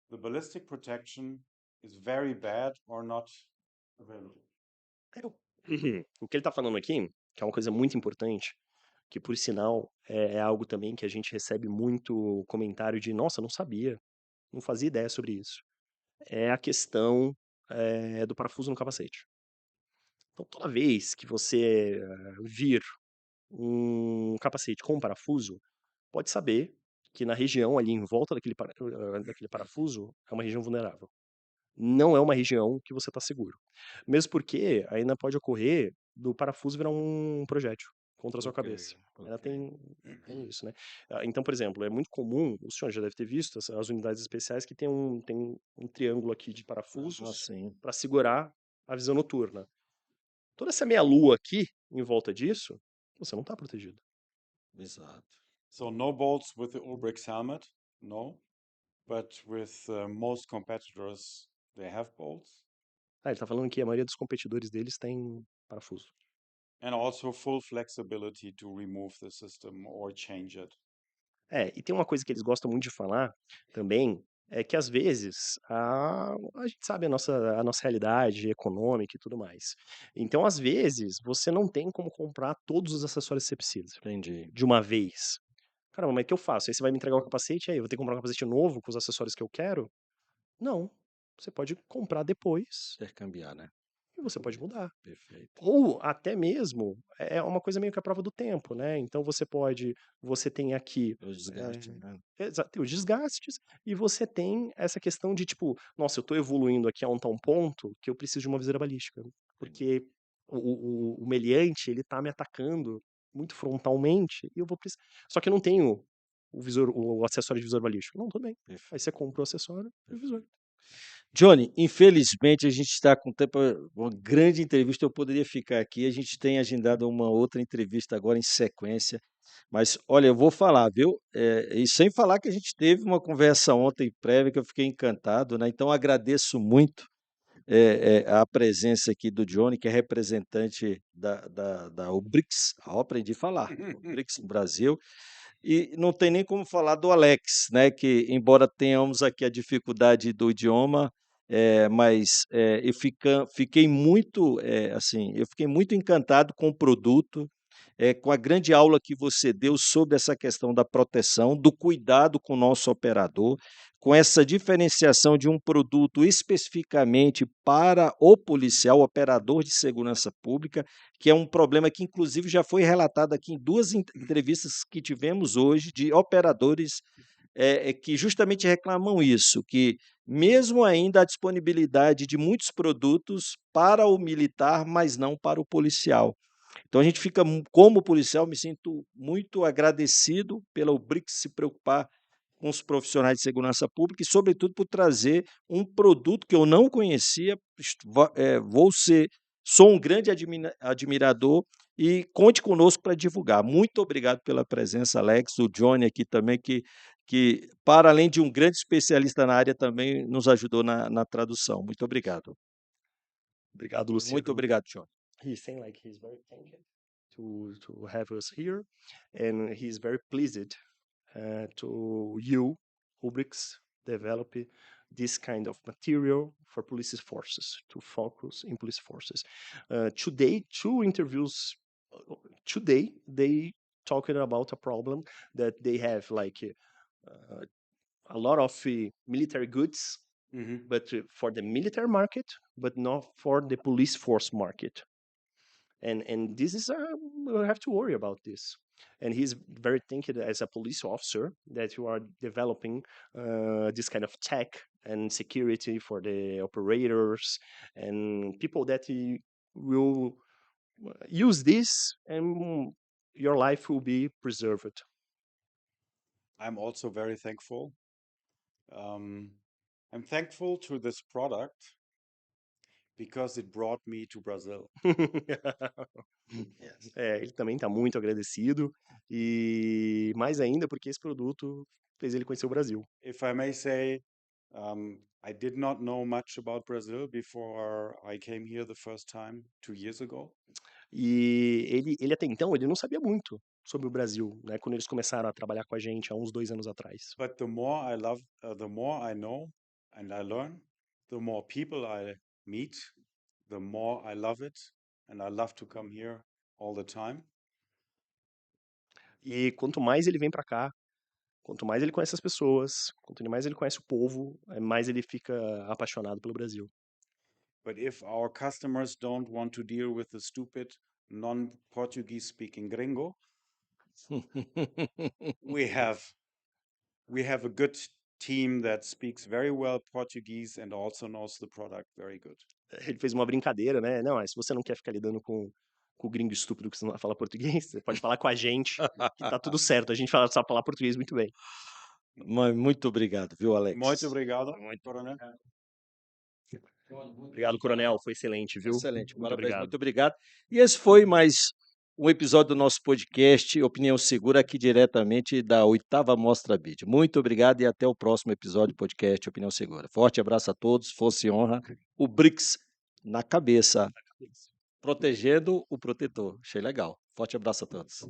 the ballistic protection is very bad or not available. O que ele está falando aqui, que é uma coisa muito importante, que por sinal é algo também que a gente recebe muito comentário de, nossa, não sabia, não fazia ideia sobre isso. É a questão do parafuso no capacete. Então, toda vez que você vir um capacete com parafuso, pode saber que na região ali em volta daquele parafuso é uma região vulnerável. Não é uma região que você está seguro. Mesmo porque ainda pode ocorrer do parafuso virar um projétil contra a sua cabeça. Ela tem isso, né? Então, por exemplo, é muito comum, o senhor já deve ter visto as unidades especiais que tem um triângulo aqui de parafusos sim. para segurar a visão noturna. Toda essa meia-lua aqui, em volta disso, você não está protegido. Exato. So no bolts with the Ulbrichts helmet, no. But with most competitors, they have bolts. Ele está falando que a maioria dos competidores deles tem parafuso. And also full flexibility to remove the system or change it. E tem uma coisa que eles gostam muito de falar também, é que às vezes a gente sabe a nossa realidade econômica e tudo mais. Então, às vezes, você não tem como comprar todos os acessórios que você precisa Entendi. de uma vez. Caramba, mas o que eu faço? Aí você vai me entregar o capacete, aí eu vou ter que comprar um capacete novo com os acessórios que eu quero? Não. Você pode comprar depois Intercambiar, né? e você pode mudar. Perfeito. Ou até mesmo, é uma coisa meio que a prova do tempo, né? Então você tem aqui O desgaste, né? tem os desgastes e você tem essa questão de tipo, nossa, eu tô evoluindo aqui a um tal ponto que eu preciso de uma viseira balística, porque o meliante, ele tá me atacando muito frontalmente e eu vou precisar. Só que eu não tenho o acessório de visor balístico. Não, tudo bem. Aí Perfeito. você compra o acessório e o visor. Johnny, infelizmente a gente está com tempo, uma grande entrevista, eu poderia ficar aqui, a gente tem agendado uma outra entrevista agora em sequência, mas olha, eu vou falar, viu? E sem falar que a gente teve uma conversa ontem prévia que eu fiquei encantado, né? Então agradeço muito a presença aqui do Johnny, que é representante da Ubrix, aprendi a falar, Ubrix no Brasil, e não tem nem como falar do Alex, né, que embora tenhamos aqui a dificuldade do idioma, mas fiquei muito, assim, eu fiquei muito encantado com o produto, com a grande aula que você deu sobre essa questão da proteção, do cuidado com o nosso operador, com essa diferenciação de um produto especificamente para o policial, o operador de segurança pública, que é um problema que, inclusive, já foi relatado aqui em duas entrevistas que tivemos hoje de operadores que justamente reclamam isso, que mesmo ainda a disponibilidade de muitos produtos para o militar, mas não para o policial. Então a gente fica, como policial, me sinto muito agradecido pela Ubrix se preocupar com os profissionais de segurança pública e, sobretudo, por trazer um produto que eu não conhecia. Sou um grande admirador e conte conosco para divulgar. Muito obrigado pela presença, Alex, o Johnny aqui também, que para além de um grande especialista na área, também nos ajudou na tradução. Muito obrigado. Obrigado, Muito Luciano. obrigado, Johnny. He's saying like he's very thankful to have us here, and he's very pleased to you, Ubrix, develop this kind of material for police forces to focus in police forces. Today, two interviews. Today, they talking about a problem that they have, like a lot of military goods, but for the military market, but not for the police force market. And this is we have to worry about this. And he's very thinking as a police officer that you are developing this kind of tech and security for the operators and people that will use this, and your life will be preserved. I'm also very thankful. I'm thankful to this product because it brought me to Brazil. Ele também está muito agradecido e mais ainda porque esse produto fez ele conhecer o Brasil. If I may say, I did not know much about Brazil before I came here the first time 2 years ago. E ele até então, ele não sabia muito sobre o Brasil, né? Quando eles começaram a trabalhar com a gente há uns 2 anos atrás. But the more I know and I learn, the more people I meet, the more I love it, and I love to come here all the time. E quanto mais ele vem para cá, quanto mais ele conhece as pessoas, quanto mais ele conhece o povo, mais ele fica apaixonado pelo Brasil. But if our customers don't want to deal with the stupid non-Portuguese speaking gringo, we have a good team that speaks very well Portuguese and also knows the product very good. Ele fez uma brincadeira, né? Não, se você não quer ficar lidando com o gringo estúpido que não fala português, você pode falar com a gente, que tá tudo certo. A gente sabe falar português muito bem. Mas muito obrigado, viu, Alex? Muito obrigado, Coronel. Obrigado, Coronel. Foi excelente, viu? Excelente, Muito parabéns, obrigado. muito obrigado. E esse foi mais um episódio do nosso podcast Opinião Segura, aqui diretamente da 8ª Mostra BID. Muito obrigado e até o próximo episódio do podcast Opinião Segura. Forte abraço a todos, força e honra. O BRICS na cabeça, protegendo o protetor. Achei legal. Forte abraço a todos.